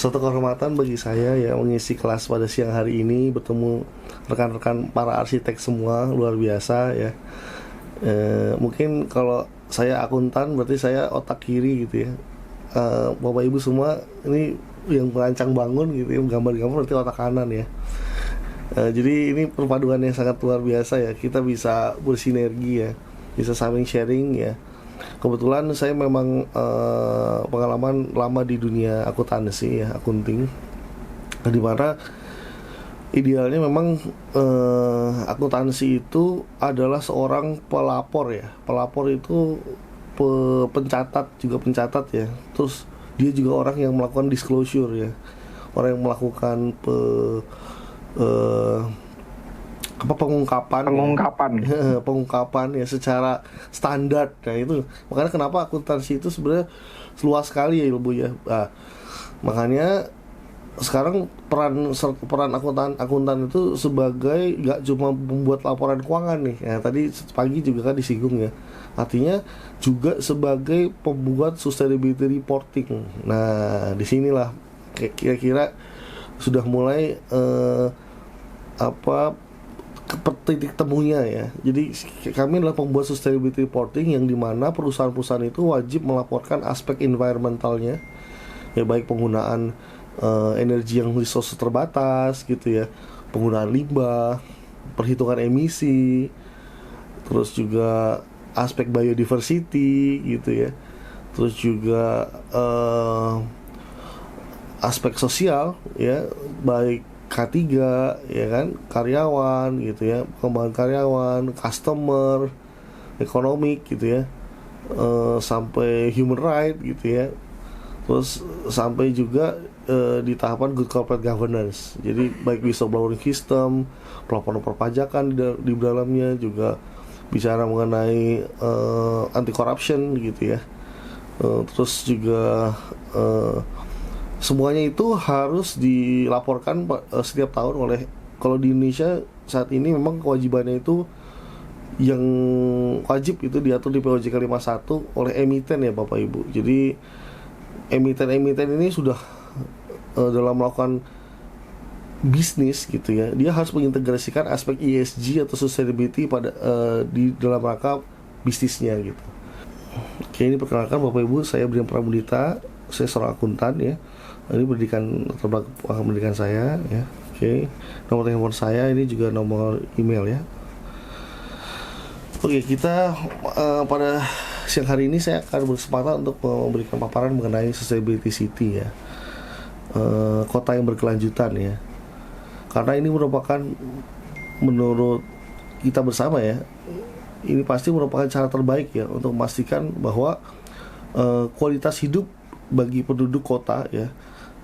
Suatu kehormatan bagi saya ya mengisi kelas pada siang hari ini, bertemu rekan-rekan para arsitek semua, luar biasa ya. Mungkin kalau saya akuntan berarti saya otak kiri gitu ya. Bapak ibu semua ini yang merancang bangun gitu ya, gambar-gambar berarti otak kanan ya. Jadi ini perpaduan yang sangat luar biasa ya. Kita bisa bersinergi ya, bisa saling sharing ya. Kebetulan saya memang pengalaman lama di dunia akuntansi ya, akunting, di mana idealnya memang akuntansi itu adalah seorang pelapor ya. Pelapor itu pencatat, juga pencatat ya. Terus dia juga orang yang melakukan disclosure ya, orang yang melakukan pengungkapan pengungkapan ya secara standar. Nah itu makanya kenapa akuntansi itu sebenarnya luas sekali ya Bu ya. Nah, makanya sekarang peran akuntan itu sebagai gak cuma membuat laporan keuangan nih ya, tadi pagi juga kan disinggung ya, artinya juga sebagai pembuat sustainability reporting. Nah disinilah kira-kira sudah mulai titik temunya ya. Jadi kami adalah pembuat sustainability reporting yang dimana perusahaan-perusahaan itu wajib melaporkan aspek environmentalnya ya, baik penggunaan energi yang resource terbatas gitu ya, penggunaan limbah, perhitungan emisi, terus juga aspek biodiversity gitu ya, terus juga aspek sosial ya, baik K3 ya kan, karyawan gitu ya, pengembangan karyawan, customer, ekonomik gitu ya, sampai human right gitu ya, terus sampai juga di tahapan good corporate governance. Jadi baik whistleblowing system, pelaporan perpajakan di dalamnya, juga bicara mengenai anti corruption gitu ya, terus juga semuanya itu harus dilaporkan setiap tahun oleh, kalau di Indonesia saat ini memang kewajibannya itu yang wajib itu diatur di POJK 51 oleh emiten ya Bapak Ibu. Jadi emiten ini sudah dalam melakukan bisnis gitu ya, dia harus mengintegrasikan aspek ESG atau sustainability pada di dalam rangka bisnisnya gitu. Oke, ini perkenalkan Bapak Ibu, saya Brian Pramudita, saya seorang akuntan ya. Ini pendidikan saya ya. Oke, nomor telepon saya ini juga nomor email ya. Oke, kita pada siang hari ini saya akan berkesempatan untuk memberikan paparan mengenai sustainability city ya, kota yang berkelanjutan ya. Karena ini merupakan, menurut kita bersama ya, ini pasti merupakan cara terbaik ya untuk memastikan bahwa kualitas hidup bagi penduduk kota ya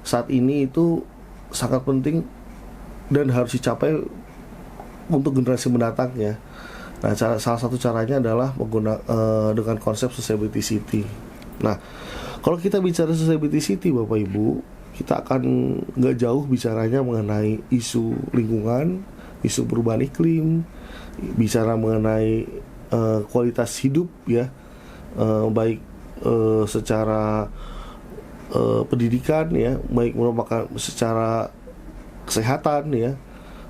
saat ini itu sangat penting dan harus dicapai untuk generasi mendatang ya. Nah, salah satu caranya adalah dengan konsep sustainability city. Nah, kalau kita bicara sustainability city Bapak Ibu, kita akan nggak jauh bicaranya mengenai isu lingkungan, isu perubahan iklim, bicara mengenai kualitas hidup ya, baik secara pendidikan ya, baik merupakan secara kesehatan ya,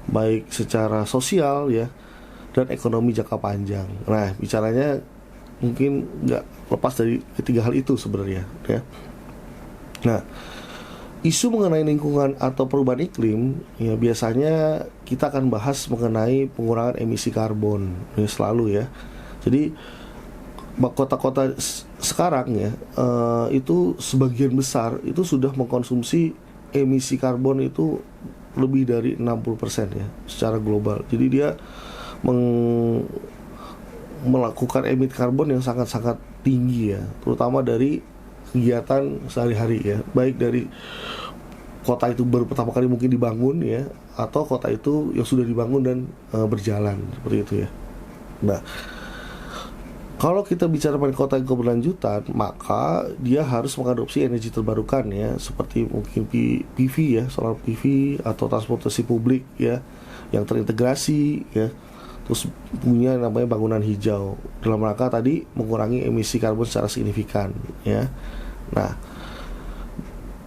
baik secara sosial ya, dan ekonomi jangka panjang. Nah, bicaranya mungkin nggak lepas dari ketiga hal itu sebenarnya ya. Nah, isu mengenai lingkungan atau perubahan iklim ya, biasanya kita akan bahas mengenai pengurangan emisi karbon ya, selalu ya. Jadi kota-kota sekarang ya, itu sebagian besar itu sudah mengkonsumsi emisi karbon itu lebih dari 60% ya secara global. Jadi dia melakukan emisi karbon yang sangat-sangat tinggi ya, terutama dari kegiatan sehari-hari ya, baik dari kota itu baru pertama kali mungkin dibangun ya, atau kota itu yang sudah dibangun dan berjalan seperti itu ya. Nah, kalau kita bicara pada kota yang keberlanjutan, maka dia harus mengadopsi energi terbarukan ya, seperti mungkin PV ya, solar PV, atau transportasi publik ya, yang terintegrasi ya. Terus punya namanya bangunan hijau dalam rangka tadi mengurangi emisi karbon secara signifikan ya. Nah,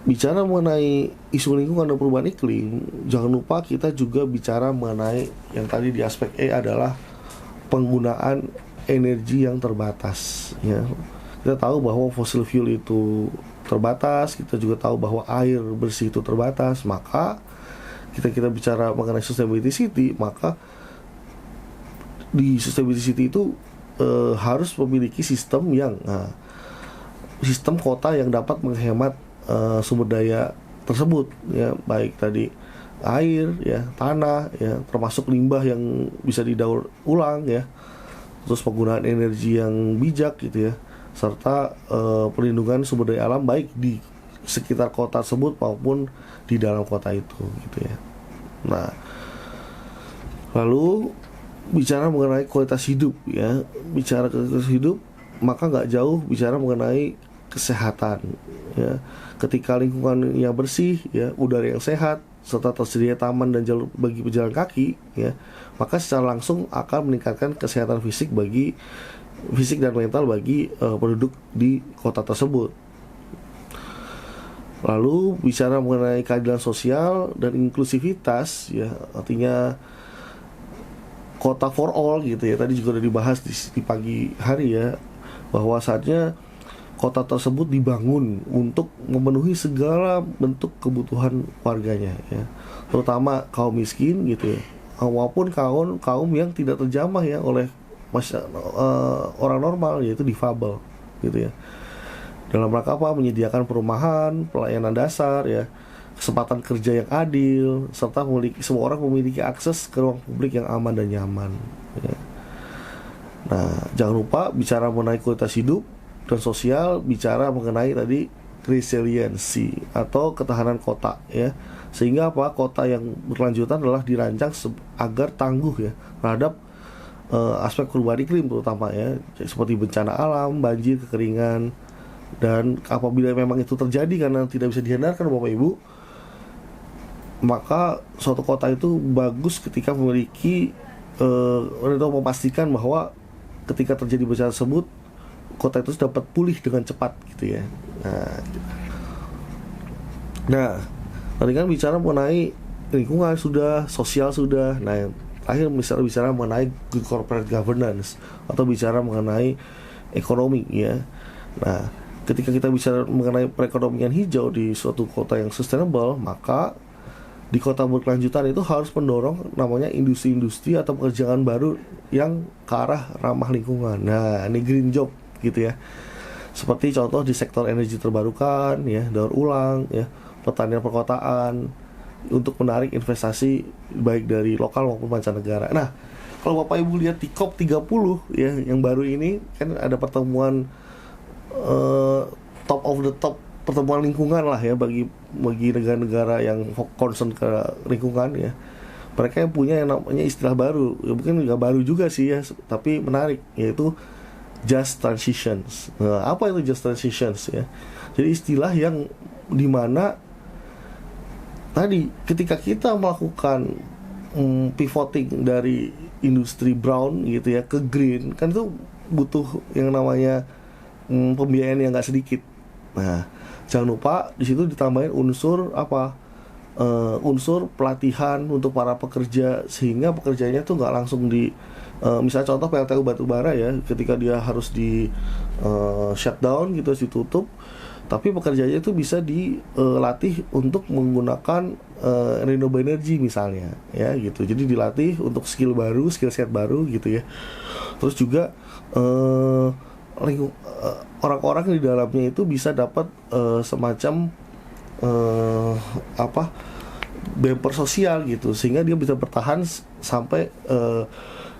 bicara mengenai isu lingkungan dan perubahan iklim, jangan lupa kita juga bicara mengenai yang tadi di aspek E adalah penggunaan energi yang terbatas ya. Kita tahu bahwa fossil fuel itu terbatas, kita juga tahu bahwa air bersih itu terbatas. Maka kita bicara mengenai sustainability city, maka di sustainability city itu harus memiliki sistem yang sistem kota yang dapat menghemat sumber daya tersebut ya, baik tadi air ya, tanah ya, termasuk limbah yang bisa didaur ulang ya, terus penggunaan energi yang bijak gitu ya, serta perlindungan sumber daya alam baik di sekitar kota tersebut maupun di dalam kota itu gitu ya. Nah, lalu bicara mengenai kualitas hidup ya, bicara kualitas hidup maka nggak jauh bicara mengenai kesehatan ya. Ketika lingkungan yang bersih ya, udara yang sehat, serta tersedia taman dan jalur bagi pejalan kaki ya, maka secara langsung akan meningkatkan kesehatan fisik dan mental bagi penduduk di kota tersebut. Lalu bicara mengenai keadilan sosial dan inklusivitas ya, artinya kota for all gitu ya. Tadi juga sudah dibahas di pagi hari ya, bahwasannya kota tersebut dibangun untuk memenuhi segala bentuk kebutuhan warganya ya, terutama kaum miskin gitu ya, maupun kaum yang tidak terjamah ya oleh orang normal, yaitu difabel gitu ya. Dalam rangka apa? Menyediakan perumahan, pelayanan dasar ya, kesempatan kerja yang adil, serta semua orang memiliki akses ke ruang publik yang aman dan nyaman ya. Nah, jangan lupa bicara mengenai kualitas hidup dan sosial, bicara mengenai tadi resiliency atau ketahanan kota ya. Sehingga apa? Kota yang berkelanjutan adalah dirancang agar tangguh ya terhadap aspek perubahan iklim terutama ya, seperti bencana alam, banjir, kekeringan. Dan apabila memang itu terjadi karena tidak bisa dihindarkan Bapak Ibu, maka suatu kota itu bagus ketika memiliki atau memastikan bahwa ketika terjadi bencana tersebut, kota itu dapat pulih dengan cepat gitu ya. Nah, tadi kan bicara mengenai lingkungan sudah, sosial sudah. Nah, yang terakhir bicara mengenai good corporate governance atau bicara mengenai ekonomi ya. Nah, ketika kita bicara mengenai perekonomian hijau di suatu kota yang sustainable, maka di kota berkelanjutan itu harus mendorong namanya industri-industri atau pekerjaan baru yang ke arah ramah lingkungan. Nah, ini green job gitu ya. Seperti contoh di sektor energi terbarukan ya, daur ulang ya, pertanian perkotaan, untuk menarik investasi baik dari lokal maupun mancanegara. Nah, kalau Bapak Ibu lihat di COP 30 ya yang baru ini kan ada pertemuan top of the top, pertemuan lingkungan lah ya bagi negara-negara yang concern ke lingkungan ya. Mereka yang punya yang namanya istilah baru, ya mungkin nggak baru juga sih ya, tapi menarik, yaitu just transitions. Nah, apa itu just transitions ya? Jadi istilah yang dimana tadi ketika kita melakukan pivoting dari industri brown gitu ya ke green, kan itu butuh yang namanya pembiayaan yang nggak sedikit. Nah, jangan lupa di situ ditambahin unsur apa? Unsur pelatihan untuk para pekerja, sehingga pekerjanya tuh nggak langsung misalnya contoh PLTU batubara ya, ketika dia harus di shutdown gitu, ditutup, tapi pekerjanya itu bisa dilatih untuk menggunakan renewable energy misalnya ya gitu. Jadi dilatih untuk skill set baru gitu ya. Terus juga orang-orang di dalamnya itu bisa dapat semacam bumper sosial gitu, sehingga dia bisa bertahan sampai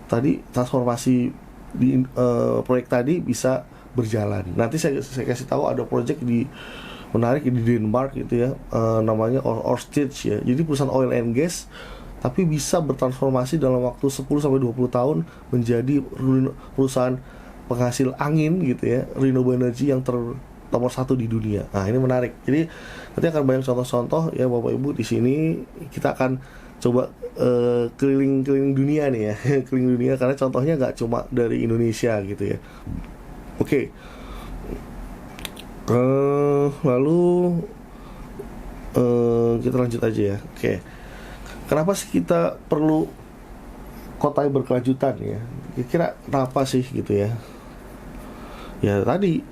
tadi transformasi di proyek tadi bisa berjalan. Nanti saya kasih tahu ada proyek menarik di Denmark gitu ya, namanya Ørsted ya. Jadi perusahaan oil and gas tapi bisa bertransformasi dalam waktu 10-20 tahun menjadi perusahaan penghasil angin gitu ya, renewable energy yang nomor 1 di dunia. Nah, ini menarik. Jadi nanti akan banyak contoh-contoh ya Bapak Ibu. Di sini kita akan coba keliling-keliling dunia nih ya, keliling dunia, karena contohnya nggak cuma dari Indonesia gitu ya. Oke. Lalu Kita lanjut aja ya. Oke. Kenapa sih kita perlu kota yang berkelanjutan ya? Kira-kira kenapa sih gitu ya? Ya tadi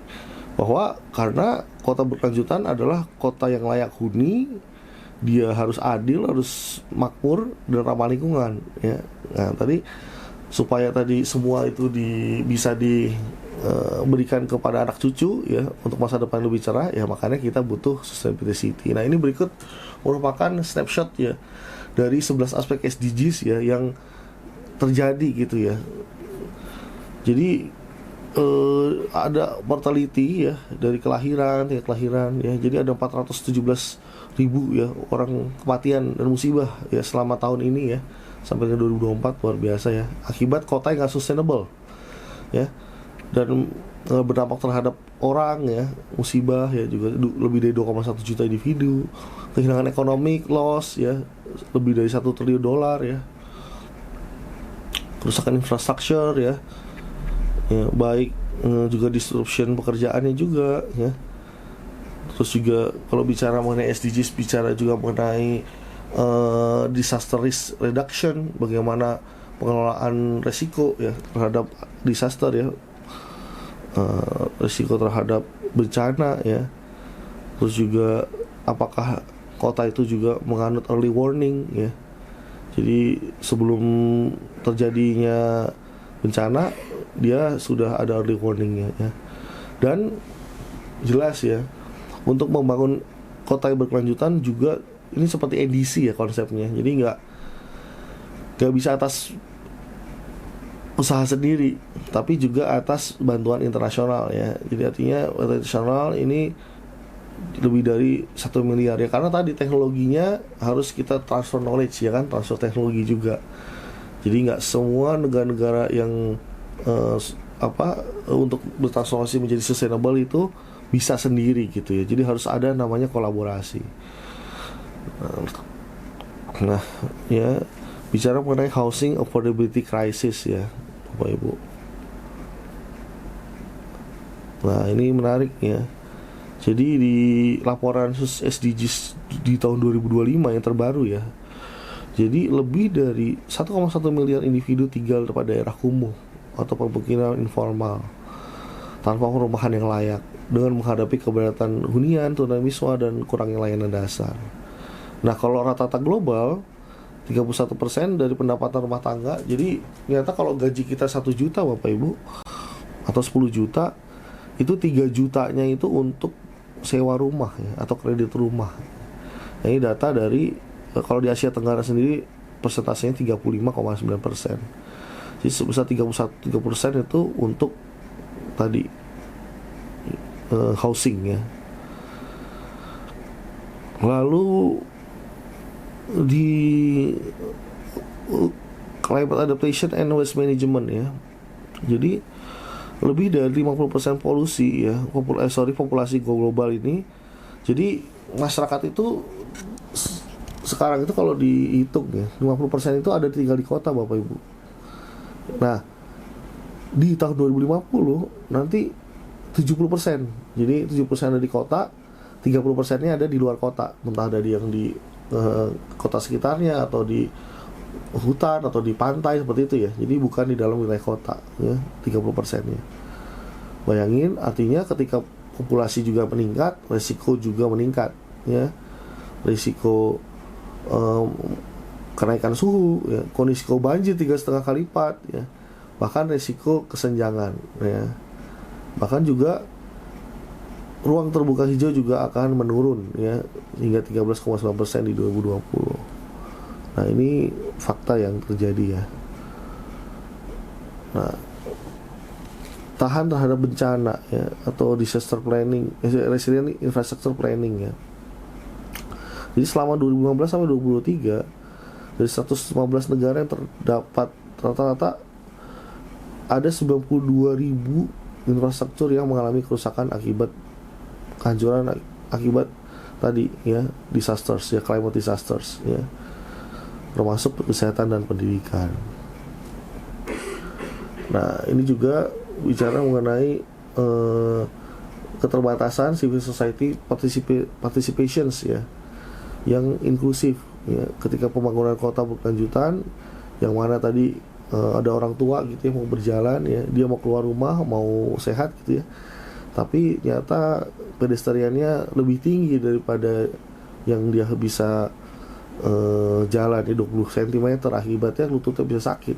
bahwa karena kota berkelanjutan adalah kota yang layak huni, dia harus adil, harus makmur dan ramah lingkungan ya. Nah, tadi supaya tadi semua itu bisa diberikan kepada anak cucu ya untuk masa depan lebih cerah ya, makanya kita butuh sustainability city. Nah, ini berikut merupakan snapshot ya dari 11 aspek SDGs ya yang terjadi gitu ya. Jadi ada mortality ya dari kelahiran ya. Jadi ada 417.000 ya orang kematian dan musibah ya selama tahun ini ya sampai ke 2024, luar biasa ya, akibat kota yang gak sustainable ya, dan berdampak terhadap orang ya, musibah ya juga lebih dari 2,1 juta individu, kehilangan ekonomi loss ya lebih dari 1 triliun dolar ya, kerusakan infrastruktur ya, baik juga disruption pekerjaannya juga ya. Terus juga kalau bicara mengenai SDGs, bicara juga mengenai disaster risk reduction, bagaimana pengelolaan resiko ya terhadap disaster ya, resiko terhadap bencana ya. Terus juga apakah kota itu juga menganut early warning ya, jadi sebelum terjadinya bencana dia sudah ada early warningnya ya. Dan jelas ya, untuk membangun kota yang berkelanjutan juga ini seperti edisi ya konsepnya. Jadi nggak bisa atas usaha sendiri, tapi juga atas bantuan internasional ya. Jadi artinya internasional ini lebih dari 1 miliar ya, karena tadi teknologinya harus kita transfer knowledge ya kan, transfer teknologi juga. Jadi nggak semua negara-negara yang untuk bertransformasi menjadi sustainable itu bisa sendiri gitu ya. Jadi harus ada namanya kolaborasi. Nah ya, bicara mengenai housing affordability crisis ya Bapak Ibu. Nah ini menarik ya. Jadi di laporan SDGs di tahun 2025 yang terbaru ya, jadi lebih dari 1,1 miliar individu tinggal pada daerah kumuh atau permukiman informal tanpa perumahan yang layak, dengan menghadapi keberatan hunian, tunawisma, dan kurangnya layanan dasar. Nah kalau rata-rata global 31% dari pendapatan rumah tangga. Jadi ternyata kalau gaji kita 1 juta Bapak Ibu atau 10 juta, itu 3 jutanya itu untuk sewa rumah ya, atau kredit rumah. Nah, ini data dari kalau di Asia Tenggara sendiri persentasenya 35,9%. Jadi sebesar 31% itu untuk tadi housing ya. Lalu di climate adaptation and waste management ya. Jadi lebih dari 50% polusi ya, populasi global ini. Jadi masyarakat itu sekarang itu kalau dihitung ya, 50% itu ada tinggal di kota Bapak Ibu. Nah, di tahun 2050 nanti 70%. Jadi 70% ada di kota, 30%-nya ada di luar kota. Entah ada yang di kota sekitarnya atau di hutan atau di pantai seperti itu ya. Jadi bukan di dalam wilayah kota ya, 30%-nya. Bayangin, artinya ketika populasi juga meningkat, resiko juga meningkat ya. Risiko kenaikan suhu ya, risiko banjir 3,5 kali lipat ya. Bahkan risiko kesenjangan ya. Bahkan juga ruang terbuka hijau juga akan menurun ya hingga 13,9% di 2020. Nah, ini fakta yang terjadi ya. Nah, tahan terhadap bencana ya, atau disaster planning, resilient infrastructure planning ya. Jadi selama 2015 sampai 2023 dari 115 negara yang terdapat, rata-rata ada 92.000 infrastruktur yang mengalami kerusakan akibat kehancuran akibat tadi ya, disasters ya, climate disasters ya, termasuk kesehatan dan pendidikan. Nah, ini juga bicara mengenai keterbatasan civil society participations ya. yang inklusif ya. Ketika pembangunan kota berkelanjutan, yang mana tadi ada orang tua gitu ya mau berjalan ya, dia mau keluar rumah, mau sehat gitu ya, tapi ternyata pedestriannya lebih tinggi daripada yang dia bisa jalan di 20 cm, akibatnya lututnya bisa sakit.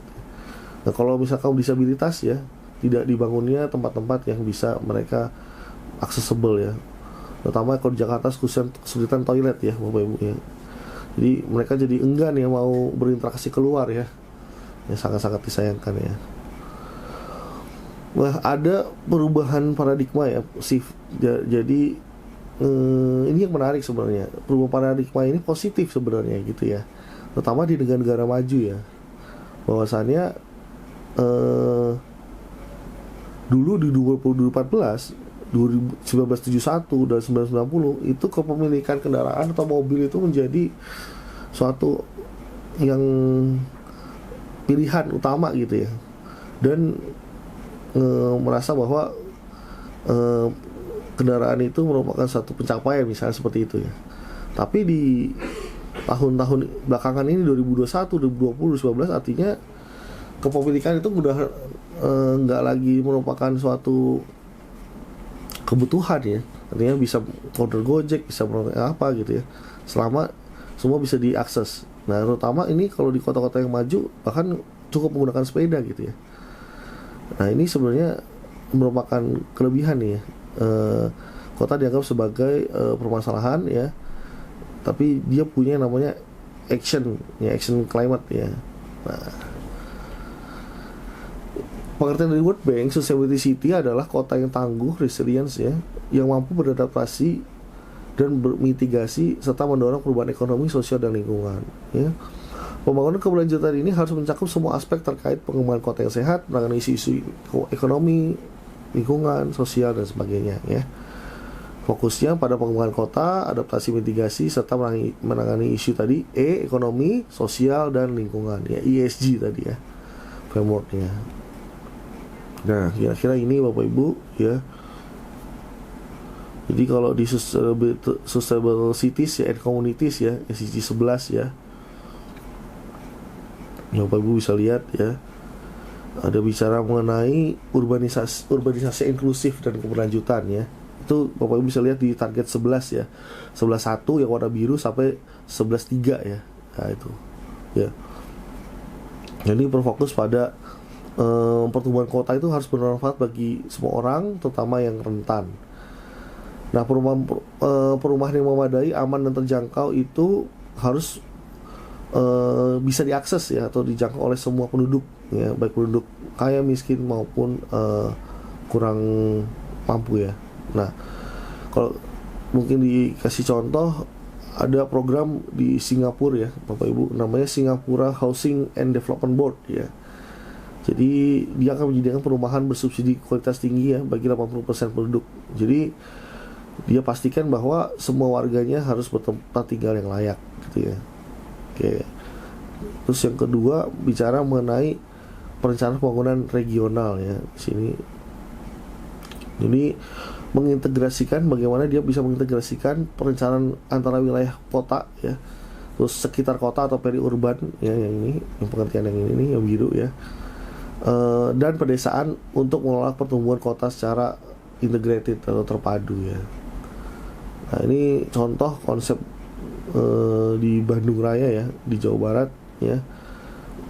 Nah kalau misalkan disabilitas ya, tidak dibangunnya tempat-tempat yang bisa mereka accessible ya, terutama kalau di Jakarta kesulitan toilet ya Bapak Ibu ya, jadi mereka jadi enggan ya mau berinteraksi keluar ya, sangat-sangat disayangkan ya. Nah ada perubahan paradigma ya jadi ini yang menarik sebenarnya. Perubahan paradigma ini positif sebenarnya gitu ya, terutama di negara-negara maju ya, bahwasannya dulu di 2014, 1971 dan 1990 itu kepemilikan kendaraan atau mobil itu menjadi suatu yang pilihan utama gitu ya, dan merasa bahwa kendaraan itu merupakan satu pencapaian misalnya seperti itu ya. Tapi di tahun-tahun belakangan ini 2021, 2020, 2019 artinya kepemilikan itu udah nggak lagi merupakan suatu kebutuhan ya. Artinya bisa order Gojek, bisa order apa gitu ya, selama semua bisa diakses. Nah terutama ini kalau di kota-kota yang maju bahkan cukup menggunakan sepeda gitu ya. Nah ini sebenarnya merupakan kelebihan nih ya. Kota dianggap sebagai permasalahan ya, tapi dia punya namanya action climate ya. Nah, pengertian dari World Bank, sustainability city adalah kota yang tangguh, resilience ya, yang mampu beradaptasi dan bermitigasi serta mendorong perubahan ekonomi, sosial dan lingkungan ya. Pembangunan keberlanjutan ini harus mencakup semua aspek terkait pengembangan kota yang sehat, menangani isu-isu ekonomi, lingkungan, sosial dan sebagainya ya. Fokusnya pada pengembangan kota, adaptasi, mitigasi serta menangani isu tadi ekonomi, sosial dan lingkungan ya, ESG tadi ya, frameworknya. Nah, kira-kira ini Bapak Ibu ya. Jadi kalau di sustainable cities ya and communities ya, SDG 11 ya, Bapak Ibu bisa lihat ya, ada bicara mengenai urbanisasi inklusif dan keberlanjutan ya. Itu Bapak Ibu bisa lihat di target 11 ya, 11.1 yang warna biru sampai 11.3 ya. Nah itu ya. Jadi berfokus pada pertumbuhan kota itu harus bermanfaat bagi semua orang, terutama yang rentan. Nah perumahan yang memadai, aman dan terjangkau itu harus bisa diakses ya, atau dijangkau oleh semua penduduk ya, baik penduduk kaya, miskin maupun kurang mampu ya. Nah kalau mungkin dikasih contoh, ada program di Singapura ya Bapak Ibu, namanya Singapura Housing and Development Board ya. Jadi dia akan menyediakan perumahan bersubsidi kualitas tinggi ya bagi 80% penduduk. Jadi dia pastikan bahwa semua warganya harus bertempat tinggal yang layak gitu ya. Oke. Terus yang kedua bicara mengenai perencanaan pembangunan regional ya di sini. Jadi mengintegrasikan, bagaimana dia bisa mengintegrasikan perencanaan antara wilayah kota ya, terus sekitar kota atau periurban ya, yang ini, yang pengertian yang ini nih, yang biru ya, dan pedesaan untuk mengelola pertumbuhan kota secara integrated atau terpadu ya. Nah ini contoh konsep di Bandung Raya ya, di Jawa Barat ya,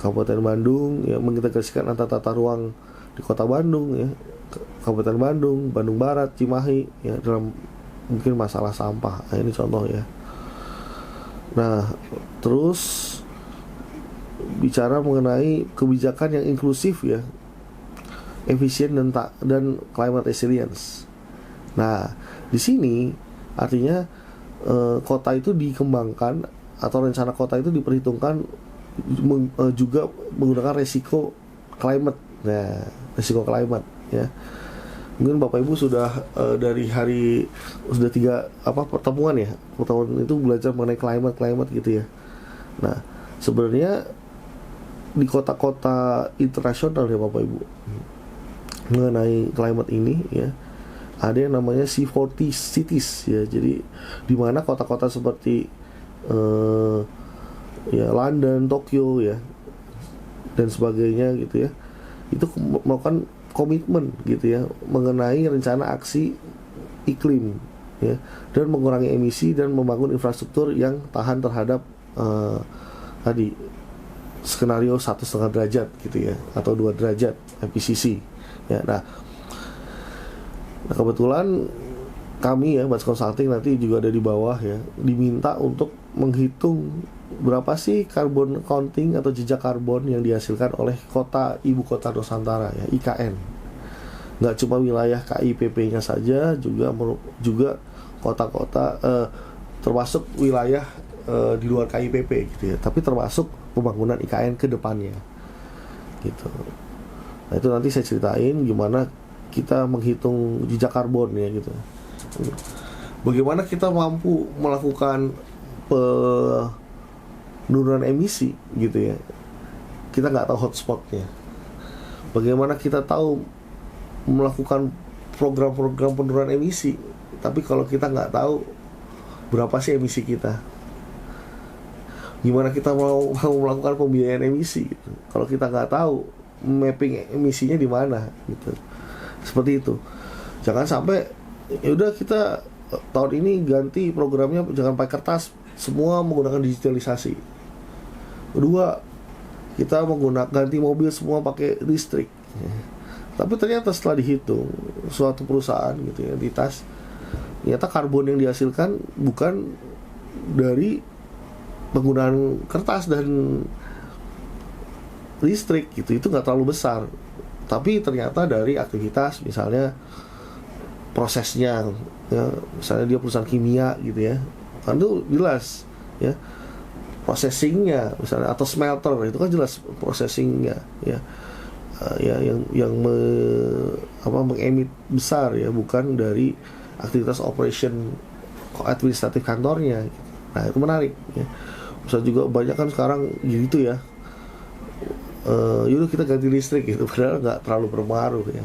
Kabupaten Bandung ya, mengintegrasikan antara tata ruang di Kota Bandung ya, Kabupaten Bandung, Bandung Barat, Cimahi ya, dalam mungkin masalah sampah. Nah ini contoh ya. Nah terus bicara mengenai kebijakan yang inklusif ya, efisien dan climate resilience. Nah di sini artinya kota itu dikembangkan atau rencana kota itu diperhitungkan juga menggunakan resiko climate. Nah resiko climate ya, mungkin Bapak Ibu sudah dari hari sudah 3 pertemuan itu belajar mengenai climate gitu ya. Nah sebenarnya di kota-kota internasional ya Bapak Ibu, mengenai climate ini ya, ada yang namanya C40 cities ya. Jadi di mana kota-kota seperti ya London, Tokyo ya dan sebagainya gitu ya, itu melakukan komitmen gitu ya mengenai rencana aksi iklim ya, dan mengurangi emisi dan membangun infrastruktur yang tahan terhadap tadi skenario 1,5 derajat gitu ya, atau 2 derajat IPCC ya. Nah kebetulan kami ya, Bats Consulting nanti juga ada di bawah ya, diminta untuk menghitung berapa sih carbon counting atau jejak karbon yang dihasilkan oleh kota ibu kota Nusantara ya, IKN. Nggak cuma wilayah KIPP-nya saja, juga kota-kota termasuk wilayah di luar KIPP gitu ya, tapi termasuk pembangunan IKN ke depannya gitu. Nah itu nanti saya ceritain gimana kita menghitung jejak karbon ya gitu. Bagaimana kita mampu melakukan penurunan emisi gitu ya, kita nggak tahu hotspotnya. Bagaimana kita tahu melakukan program-program penurunan emisi, tapi kalau kita nggak tahu berapa sih emisi kita. Gimana kita mau melakukan pembiayaan emisi gitu, kalau kita nggak tahu mapping emisinya di mana gitu. Seperti itu. Jangan sampai ya udah kita tahun ini ganti programnya jangan pakai kertas, semua menggunakan digitalisasi. Kedua, kita ganti mobil semua pakai listrik. Tapi ternyata setelah dihitung suatu perusahaan gitu ya di tas, ternyata karbon yang dihasilkan bukan dari penggunaan kertas dan listrik gitu, itu nggak terlalu besar. Tapi ternyata dari aktivitas misalnya prosesnya ya, misalnya dia perusahaan kimia gitu ya, kan itu jelas ya processingnya misalnya, atau smelter itu kan jelas processingnya ya, ya yang mengemit besar ya, bukan dari aktivitas operation administratif kantornya. Nah itu menarik ya. Bisa juga banyak kan sekarang gitu ya, yaudah kita ganti listrik gitu, padahal nggak terlalu berpengaruh ya.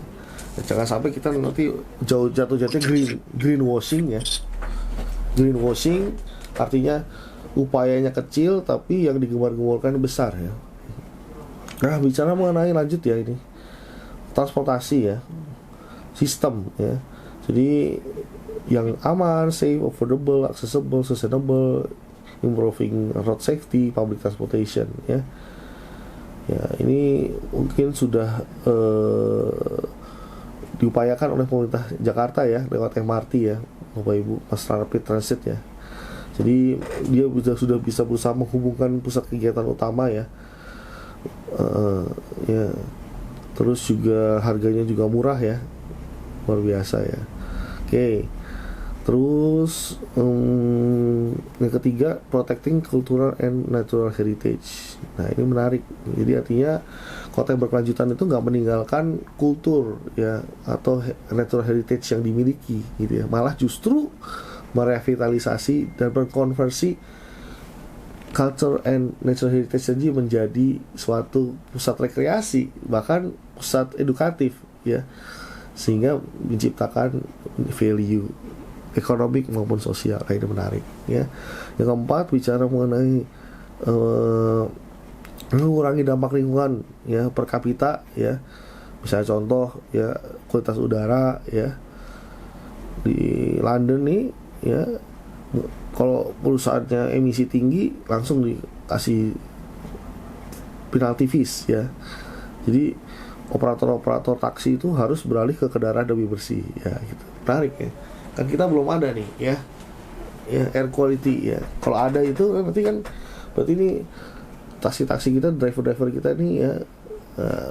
Jangan sampai kita nanti jatuh-jatuhnya greenwashing ya. Greenwashing artinya upayanya kecil tapi yang digembar-gemborkan besar ya. Nah bicara mengenai lanjut ya, ini transportasi ya, sistem ya. Jadi yang aman, safe, affordable, accessible, sustainable, improving road safety, public transportation ya. Ya ini mungkin sudah diupayakan oleh pemerintah Jakarta ya lewat MRT ya, Bapak Ibu, Mass Rapid Transit ya. Jadi dia sudah bisa berusaha menghubungkan pusat kegiatan utama ya. Ya. Terus juga harganya juga murah ya, luar biasa ya. Oke. Terus yang ketiga, protecting cultural and natural heritage. Nah ini menarik. Jadi artinya kota yang berkelanjutan itu nggak meninggalkan kultur ya atau natural heritage yang dimiliki gitu ya, malah justru merevitalisasi dan berkonversi culture and natural heritage tadi menjadi suatu pusat rekreasi, bahkan pusat edukatif ya, sehingga menciptakan value ekonomik maupun sosial. Nah, ini menarik ya. Yang keempat, bicara mengenai mengurangi dampak lingkungan ya per kapita ya. Misalnya contoh ya, kualitas udara ya di London nih ya, kalau perusahaannya emisi tinggi langsung dikasih penalti fees ya. Jadi operator-operator taksi itu harus beralih ke kendaraan lebih bersih ya gitu. Menarik ya. Kan kita belum ada nih ya air quality ya. Kalau ada itu kan nanti kan berarti ini taksi-taksi kita, driver-driver kita nih ya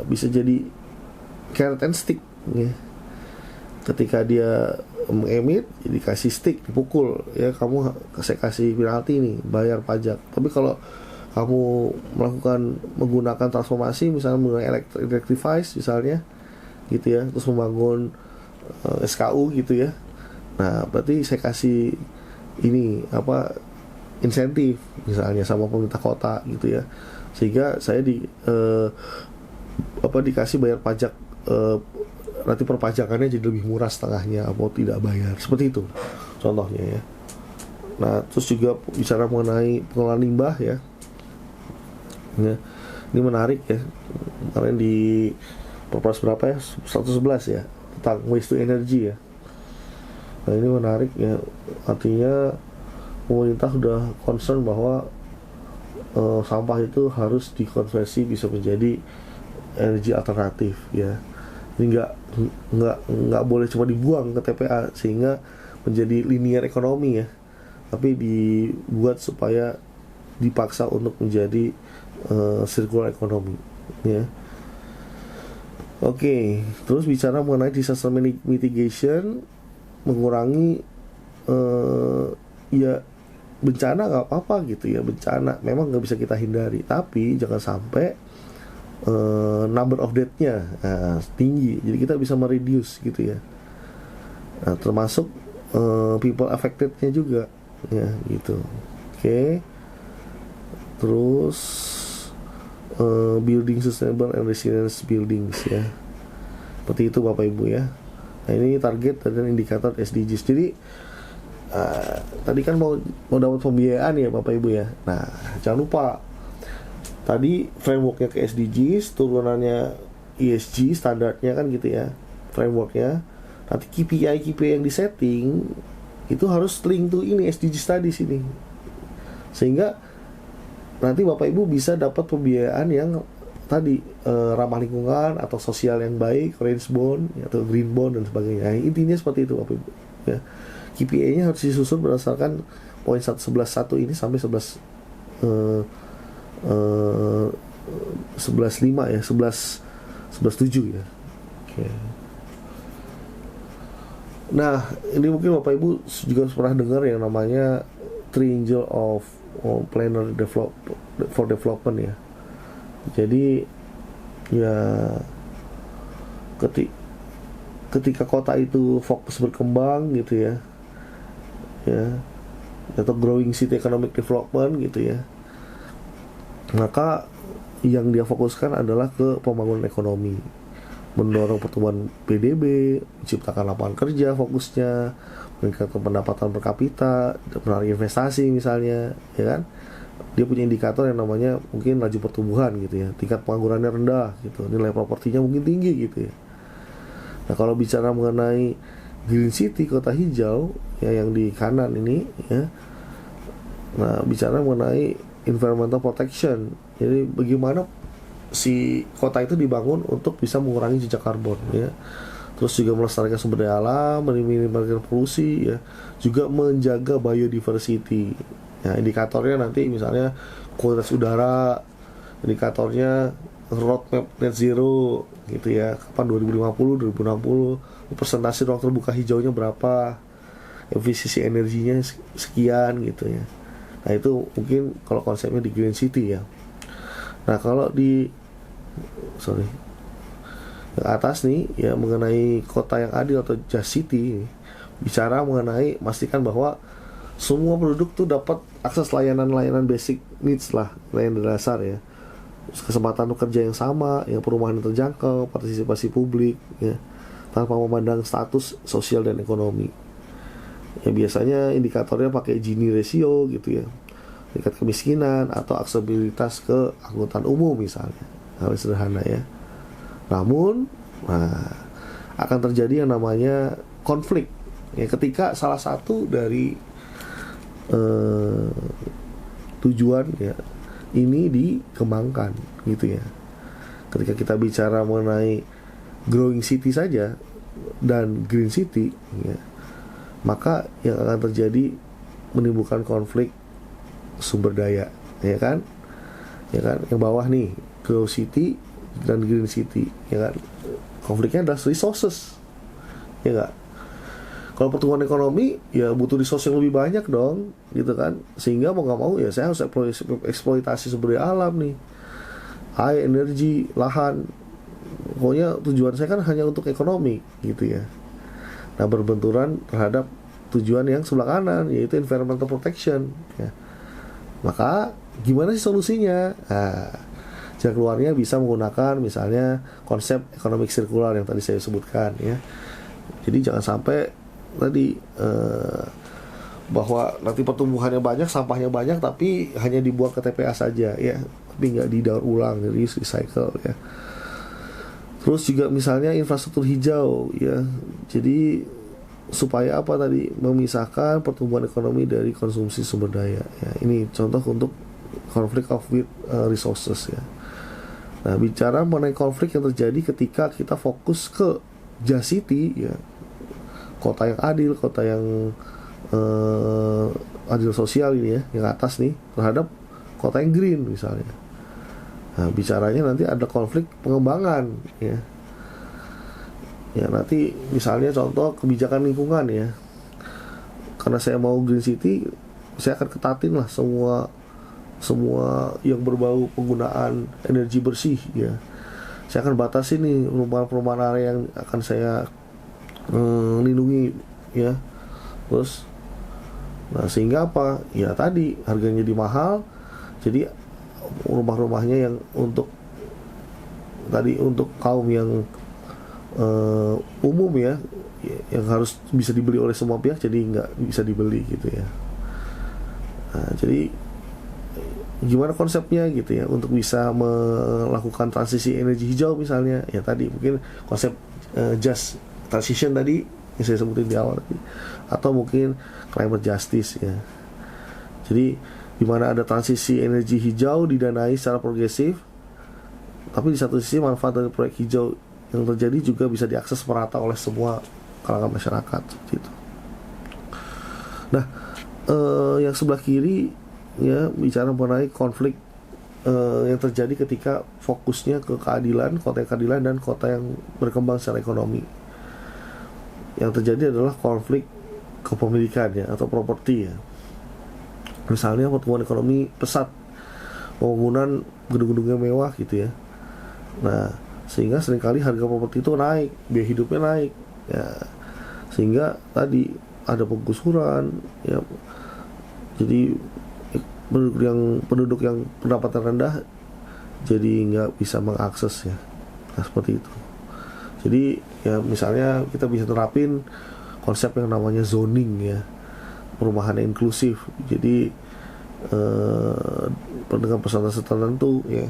bisa jadi carrot and stick ya. Ketika dia mengemit, dikasih stick, dipukul ya, kamu saya kasih penalti nih, bayar pajak. Tapi kalau kamu menggunakan transformasi, misalnya menggunakan electrifies misalnya gitu ya, terus membangun SKU gitu ya, nah berarti saya kasih ini insentif misalnya sama pemerintah kota gitu ya, sehingga saya dikasih bayar pajak, nanti perpajakannya jadi lebih murah setengahnya atau tidak bayar, seperti itu contohnya ya. Nah, terus juga bicara mengenai pengelolaan limbah ya. Ini menarik ya. Kemarin di Perpres berapa ya? 111 ya, tentang waste to energy ya. Nah, ini menarik ya. Artinya pemerintah sudah concern bahwa sampah itu harus dikonversi bisa menjadi energi alternatif ya. Ini nggak boleh cuma dibuang ke TPA sehingga menjadi linear ekonomi ya, tapi dibuat supaya dipaksa untuk menjadi circular economy ya. Oke, terus bicara mengenai disaster mitigation, mengurangi ya bencana nggak apa-apa gitu ya, bencana memang nggak bisa kita hindari, tapi jangan sampai number of death-nya tinggi, jadi kita bisa mereduce gitu ya. Nah, termasuk people affected-nya juga ya gitu. Oke. Terus building sustainable and resilience buildings ya, seperti itu Bapak Ibu ya. Nah, ini target dan indikator SDGs. Jadi tadi kan mau dapat pembiayaan ya Bapak Ibu ya. Nah, jangan lupa tadi frameworknya ke SDGs, turunannya ESG standarnya kan gitu ya, frameworknya. Nanti KPI yang disetting itu harus link tuh ini SDGs tadi sini, sehingga nanti Bapak Ibu bisa dapat pembiayaan yang tadi ramah lingkungan atau sosial yang baik, orange bond atau green bond dan sebagainya. Nah, intinya seperti itu Bapak Ibu ya. KPI-nya harus disusun berdasarkan poin 11.1 ini sampai 11.5 ya, 11.7 ya. Oke. Nah, ini mungkin Bapak Ibu juga pernah dengar yang namanya Triangle of Planner for Development ya. Jadi ya ketika kota itu fokus berkembang gitu ya, atau growing city economic development gitu ya, maka yang dia fokuskan adalah ke pembangunan ekonomi, mendorong pertumbuhan PDB, menciptakan lapangan kerja fokusnya, meningkatkan pendapatan per kapita, menarik investasi misalnya, ya kan? Dia punya indikator yang namanya mungkin laju pertumbuhan gitu ya, tingkat penganggurannya rendah gitu, nilai propertinya mungkin tinggi gitu ya. Nah, kalau bicara mengenai Green City, kota hijau ya yang di kanan ini ya. Nah, bicara mengenai environmental protection. Jadi bagaimana si kota itu dibangun untuk bisa mengurangi jejak karbon ya. Terus juga melestarikan sumber daya alam, meminimalisir polusi ya, juga menjaga biodiversity. Ya, indikatornya nanti misalnya kualitas udara, indikatornya roadmap net zero gitu ya, kapan 2050, 2060, persentase ruang terbuka hijaunya berapa, efisiensi energinya sekian gitu ya. Nah, itu mungkin kalau konsepnya di Green City ya. Nah, kalau di yang atas nih ya, mengenai kota yang adil atau Just City, bicara mengenai memastikan bahwa semua penduduk tuh dapat akses layanan basic needs lah, layanan dasar ya, kesempatan kerja yang sama, yang perumahan yang terjangkau, partisipasi publik ya, tanpa memandang status sosial dan ekonomi. Ya, biasanya indikatornya pakai Gini ratio gitu ya, tingkat kemiskinan atau aksesibilitas ke angkutan umum misalnya, hal sederhana ya. Namun akan terjadi yang namanya konflik ya, ketika salah satu dari tujuan ya ini dikembangkan gitu ya. Ketika kita bicara mengenai growing city saja dan green city ya, maka yang akan terjadi menimbulkan konflik sumber daya ya kan, yang bawah nih grow city dan green city ya kan, konfliknya adalah resources ya kan. Kalau pertumbuhan ekonomi ya butuh resource yang lebih banyak dong gitu kan, sehingga mau nggak mau ya saya harus eksploitasi sumber daya alam nih, air, energi, lahan. Pokoknya tujuan saya kan hanya untuk ekonomi gitu ya. Nah, berbenturan terhadap tujuan yang sebelah kanan, yaitu environmental protection ya. Maka gimana sih solusinya? Nah, jalan keluarnya bisa menggunakan misalnya konsep economic circular yang tadi saya sebutkan ya. Jadi jangan sampai tadi bahwa nanti pertumbuhannya banyak, sampahnya banyak, tapi hanya dibuang ke TPA saja ya, tapi nggak didaur ulang, recycle ya. Terus juga misalnya infrastruktur hijau ya, jadi supaya apa tadi, memisahkan pertumbuhan ekonomi dari konsumsi sumber daya ya. Ini contoh untuk conflict of with resources ya. Nah, bicara mengenai konflik yang terjadi ketika kita fokus ke Just City ya, kota yang adil, kota yang adil sosial ini ya, yang atas nih, terhadap kota yang green misalnya. Nah, bicaranya nanti ada konflik pengembangan ya. Ya, nanti misalnya contoh kebijakan lingkungan ya. Karena saya mau green city, saya akan ketatin lah semua yang berbau penggunaan energi bersih ya. Saya akan batasi nih perumahan-perumahan area yang akan saya lindungi ya. Terus nah, sehingga apa? Ya tadi harganya jadi mahal. Jadi rumah-rumahnya yang untuk kaum yang umum ya, yang harus bisa dibeli oleh semua pihak, jadi nggak bisa dibeli gitu ya. Nah, jadi gimana konsepnya gitu ya untuk bisa melakukan transisi energi hijau misalnya ya, tadi mungkin konsep just transition tadi yang saya sebutin di awal tadi, atau mungkin climate justice ya. Jadi dimana ada transisi energi hijau didanai secara progresif, tapi di satu sisi manfaat dari proyek hijau yang terjadi juga bisa diakses merata oleh semua kalangan masyarakat gitu. Nah, yang sebelah kiri ya, bicara mengenai konflik yang terjadi ketika fokusnya ke keadilan, kota yang keadilan dan kota yang berkembang secara ekonomi. Yang terjadi adalah konflik kepemilikan ya, atau properti ya. Misalnya pertumbuhan ekonomi pesat, pembangunan gedung-gedungnya mewah gitu ya. Nah, sehingga seringkali harga properti itu naik, biaya hidupnya naik ya. Sehingga tadi ada penggusuran ya. Jadi penduduk yang pendapatan rendah jadi nggak bisa mengakses ya. Nah, seperti itu. Jadi ya misalnya kita bisa terapin konsep yang namanya zoning ya, perumahan inklusif. Jadi dengan persentase tertentu ya,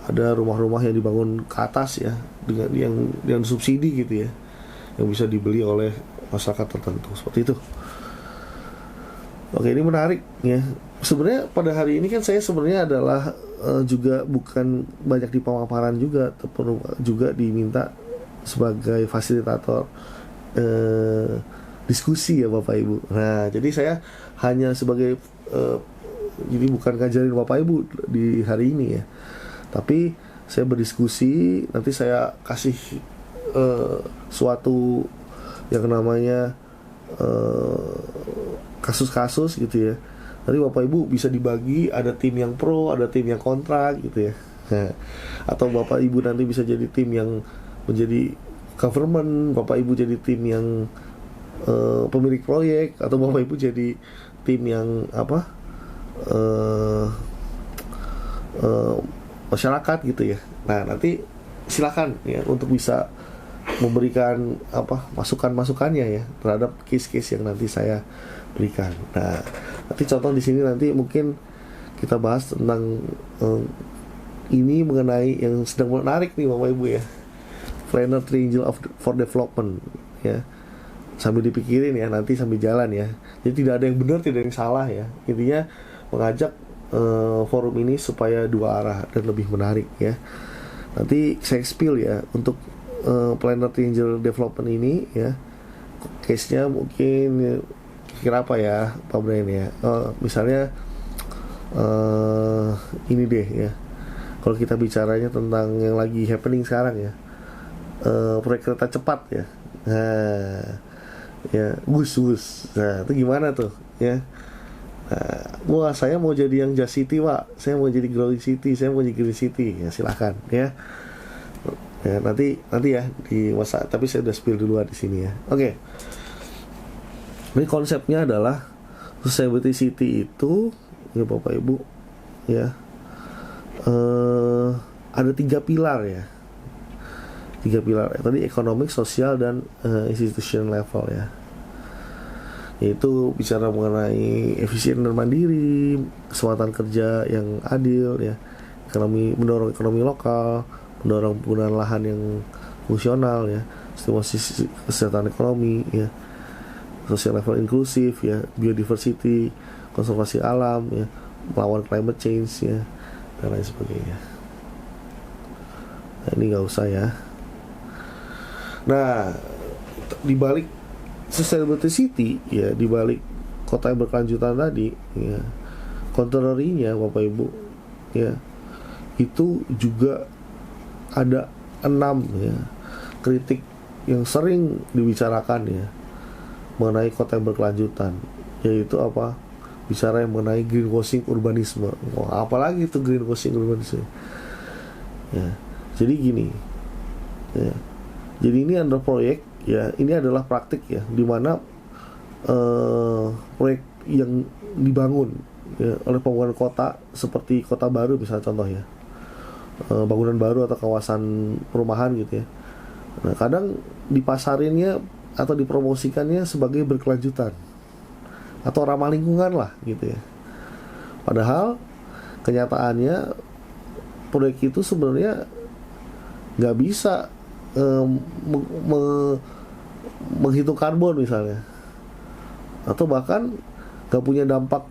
ada rumah-rumah yang dibangun ke atas ya, dengan subsidi gitu ya, yang bisa dibeli oleh masyarakat tertentu, seperti itu. Oke, ini menarik ya. Sebenarnya pada hari ini kan saya sebenarnya adalah juga bukan banyak di pemaparan juga, juga diminta sebagai fasilitator diskusi ya Bapak Ibu. Nah, jadi saya hanya sebagai jadi bukan ngajarin Bapak Ibu di hari ini ya, tapi saya berdiskusi. Nanti saya kasih suatu yang namanya kasus-kasus gitu ya. Nanti Bapak Ibu bisa dibagi, ada tim yang pro, ada tim yang kontra gitu ya. Nah, atau Bapak Ibu nanti bisa jadi tim yang menjadi government, Bapak Ibu jadi tim yang pemilik proyek, atau Bapak Ibu jadi tim yang masyarakat gitu ya. Nah, nanti silakan ya untuk bisa memberikan masukan-masukannya ya terhadap case-case yang nanti saya berikan. Nah, nanti contoh di sini nanti mungkin kita bahas tentang ini mengenai yang sedang menarik nih Bapak Ibu ya, Planner Triangle for Development ya. Sambil dipikirin ya, nanti sambil jalan ya. Jadi tidak ada yang benar, tidak ada yang salah ya. Intinya mengajak forum ini supaya dua arah dan lebih menarik ya. Nanti saya spill ya untuk Planner Triangle Development ini ya. Case-nya mungkin kira apa ya Pak Brian ya. Misalnya ini deh ya. Kalau kita bicaranya tentang yang lagi happening sekarang ya, proyek kereta cepat ya. Nah, ya bus. Nah, itu gimana tuh ya? Nah, wah, saya mau jadi yang Just City Pak, saya mau jadi Growing City, saya mau jadi Green City ya, silahkan ya. Ya nanti ya di masa, tapi saya udah spill duluan di sini ya. Oke. Ini konsepnya adalah Sustainability City itu ya Bapak Ibu ya, ada 3 pilar ya. 3 pilar tadi, ekonomi, sosial, dan institution level ya. yaitu bicara mengenai efisien dan mandiri, kesempatan kerja yang adil ya, mendorong ekonomi lokal, mendorong penggunaan lahan yang fungsional ya, stimulasi kesehatan ekonomi ya, social level inklusif ya, biodiversity, konservasi alam ya, melawan climate change ya, dan lain sebagainya. Nah, ini nggak usah ya. Nah, di balik sustainability city ya, di balik kota yang berkelanjutan tadi ya, kontrarinya Bapak Ibu ya, itu juga ada 6 ya kritik yang sering dibicarakan ya mengenai kota yang berkelanjutan, yaitu apa? Bicara yang mengenai greenwashing urbanisme. Wah, apalagi itu greenwashing urbanisme ya. Jadi gini ya, jadi ini adalah proyek ya, ini adalah praktik ya, dimana proyek yang dibangun ya, oleh pembangunan kota seperti kota baru misalnya contoh ya, bangunan baru atau kawasan perumahan gitu ya. Nah, kadang dipasarinnya atau dipromosikannya sebagai berkelanjutan atau ramah lingkungan lah gitu ya. Padahal kenyataannya proyek itu sebenarnya nggak bisa menghitung karbon misalnya, atau bahkan nggak punya dampak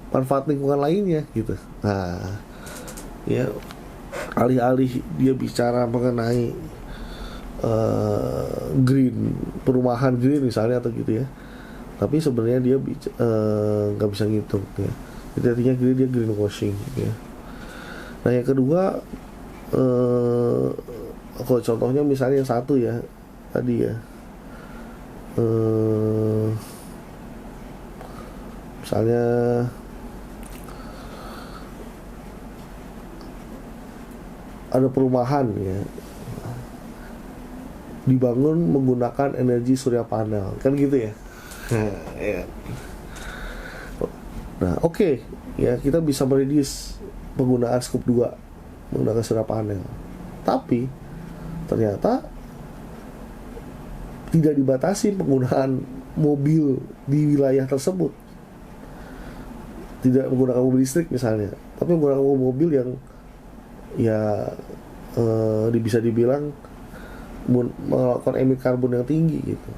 manfaat lingkungan lainnya gitu. Nah, ya alih-alih dia bicara mengenai green, perumahan green misalnya atau gitu ya, tapi sebenarnya dia nggak bisa ngitung ya. Jadi artinya dia greenwashing gitu ya. Nah, yang kedua, kalau contohnya misalnya yang satu ya tadi ya, misalnya ada perumahan ya dibangun menggunakan energi surya panel, kan gitu ya. Nah, oke, ya kita bisa mereduce penggunaan skop 2 menggunakan surya panel. Tapi ternyata tidak dibatasi penggunaan mobil di wilayah tersebut. Tidak menggunakan mobil listrik misalnya, tapi menggunakan mobil yang ya bisa dibilang melakukan emisi karbon yang tinggi gitu,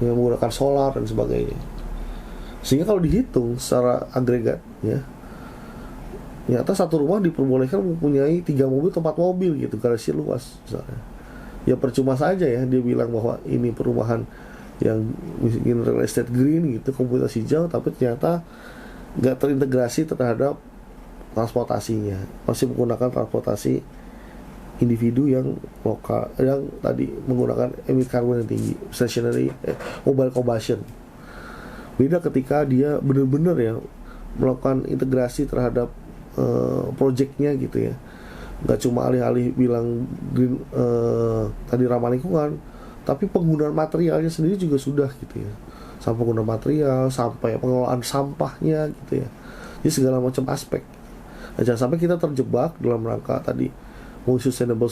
yang menggunakan solar dan sebagainya. Sehingga kalau dihitung secara agregat ya, ternyata satu rumah diperbolehkan mempunyai 3 mobil atau 4 mobil gitu, garasi luas misalnya. Ya percuma saja ya dia bilang bahwa ini perumahan yang bikin real estate green gitu, komunitas hijau, tapi ternyata nggak terintegrasi terhadap transportasinya, masih menggunakan transportasi individu yang lokal, yang tadi menggunakan emisi karbon yang tinggi, stationary mobile combustion. Beda ketika dia benar-benar ya melakukan integrasi terhadap projectnya gitu ya, nggak cuma alih-alih bilang green, tadi ramah lingkungan, tapi penggunaan materialnya sendiri juga sudah gitu ya, sampai penggunaan material, sampai pengelolaan sampahnya gitu ya, jadi segala macam aspek. Nah, jangan sampai kita terjebak dalam rangka tadi mau sustainable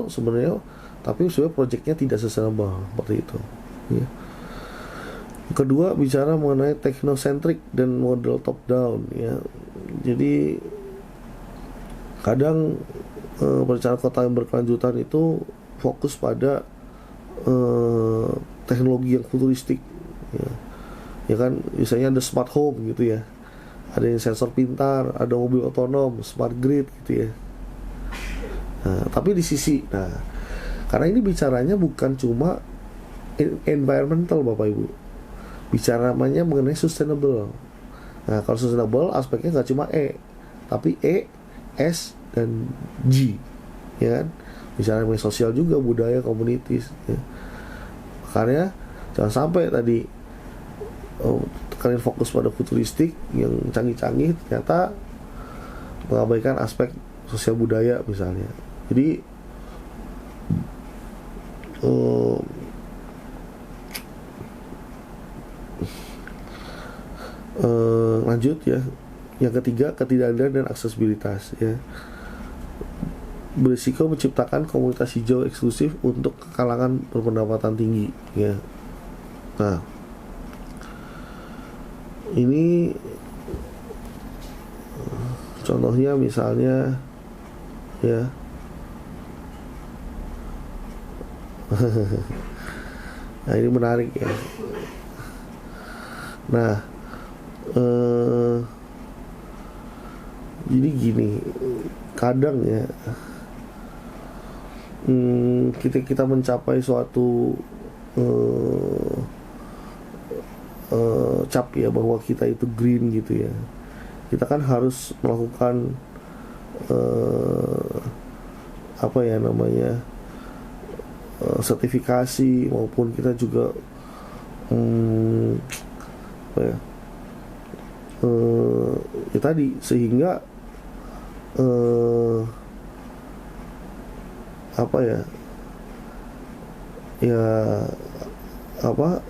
sebenarnya, tapi sebenarnya projectnya tidak sustainable seperti itu ya. Kedua, bicara mengenai technocentric dan model top down ya. Jadi kadang perencanaan kota yang berkelanjutan itu fokus pada teknologi yang futuristik ya. Ya kan, misalnya ada smart home gitu ya, ada yang sensor pintar, ada mobil otonom, smart grid gitu ya. Nah, tapi di sisi, karena ini bicaranya bukan cuma environmental Bapak Ibu, bicara namanya mengenai sustainable. Nah, kalau sustainable aspeknya nggak cuma E, tapi E, S, dan G, ya kan? Bicara mengenai sosial juga, budaya, komunitas. Ya. Makanya jangan sampai tadi kalian fokus pada futuristik yang canggih-canggih, ternyata mengabaikan aspek sosial budaya misalnya. Jadi lanjut ya. Yang ketiga, ketidakadilan dan aksesibilitas ya. Berisiko menciptakan komunitas hijau eksklusif untuk kalangan berpendapatan tinggi ya. Nah, Ini contohnya misalnya ya. Nah, ini menarik ya. Nah, jadi gini, kadang ya, kita mencapai suatu cap ya, bahwa kita itu green gitu ya. Kita kan harus melakukan apa ya namanya, sertifikasi, maupun kita juga apa ya, ya tadi, sehingga apa ya, ya apa,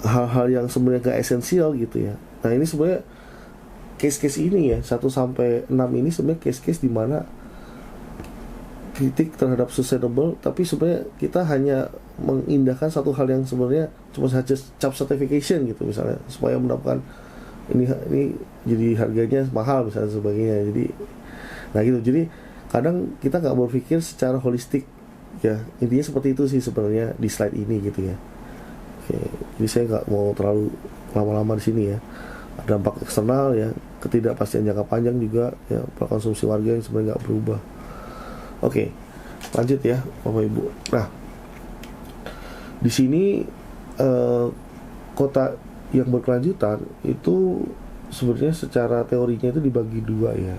hal-hal yang sebenarnya gak esensial gitu ya. Nah, ini sebenarnya case-case ini ya, 1 sampai 6 ini sebenarnya case-case di mana kritik terhadap sustainable, tapi sebenarnya kita hanya mengindahkan satu hal yang sebenarnya cuma saja cap certification gitu misalnya, supaya mendapatkan ini jadi harganya mahal misalnya sebagainya. Jadi nah gitu, jadi kadang kita nggak berpikir secara holistik ya. Intinya seperti itu sih sebenarnya di slide ini gitu ya. Oke, jadi saya nggak mau terlalu lama-lama di sini ya. Dampak eksternal ya, ketidakpastian jangka panjang juga ya, pola konsumsi warga yang sebenarnya nggak berubah. Oke, lanjut ya Bapak Ibu. Nah, di sini kota yang berkelanjutan itu sebenarnya secara teorinya itu dibagi dua ya.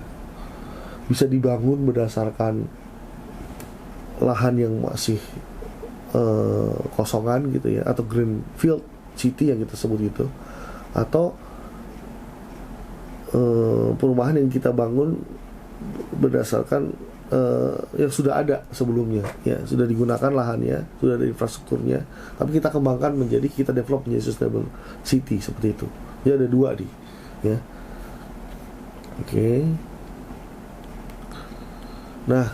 Bisa dibangun berdasarkan lahan yang masih kosongan gitu ya, atau greenfield city yang kita sebut gitu, atau perumahan yang kita bangun berdasarkan yang sudah ada sebelumnya ya, sudah digunakan lahannya, sudah ada infrastrukturnya, tapi kita kembangkan menjadi, kita develop menjadi sustainable city seperti itu. Jadi ada dua nih ya. Oke. Nah,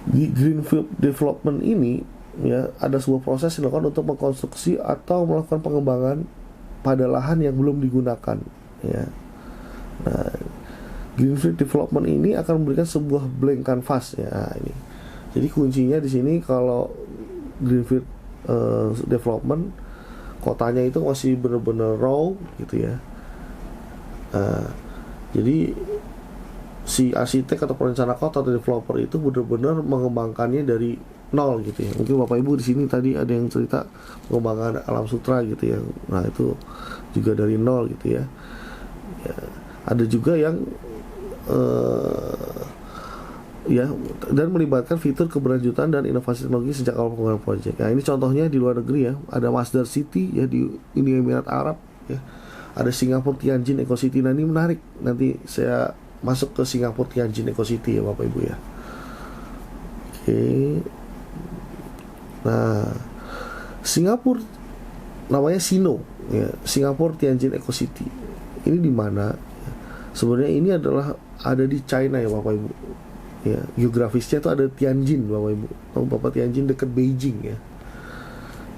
di greenfield development ini ya, ada sebuah proses yang dilakukan untuk mengkonstruksi atau melakukan pengembangan pada lahan yang belum digunakan ya. Nah, greenfield development ini akan memberikan sebuah blank canvas ya. Nah, ini. Jadi kuncinya di sini, kalau greenfield development, kotanya itu masih benar-benar raw gitu ya. Jadi si arsitek atau perencana kota atau developer itu benar-benar mengembangkannya dari nol gitu ya. Mungkin Bapak Ibu di sini tadi ada yang cerita pengembangan Alam Sutra gitu ya. Nah, itu juga dari nol gitu ya. Ya, ada juga yang ya, dan melibatkan fitur keberlanjutan dan inovasi teknologi sejak awal pengembangan proyek. Nah, ini contohnya di luar negeri ya. Ada Masdar City ya di Uni Emirat Arab ya. Ada Singapura Tianjin Eco City. Nah, ini menarik. Nanti saya masuk ke Singapura Tianjin Eco City ya Bapak Ibu ya. Oke. Nah, Singapura namanya Sino ya, Singapura Tianjin Eco City. Ini di mana? Sebenarnya ini adalah ada di China ya Bapak Ibu ya. Geografisnya itu ada Tianjin Bapak Ibu. Tahu Bapak, Tianjin dekat Beijing ya.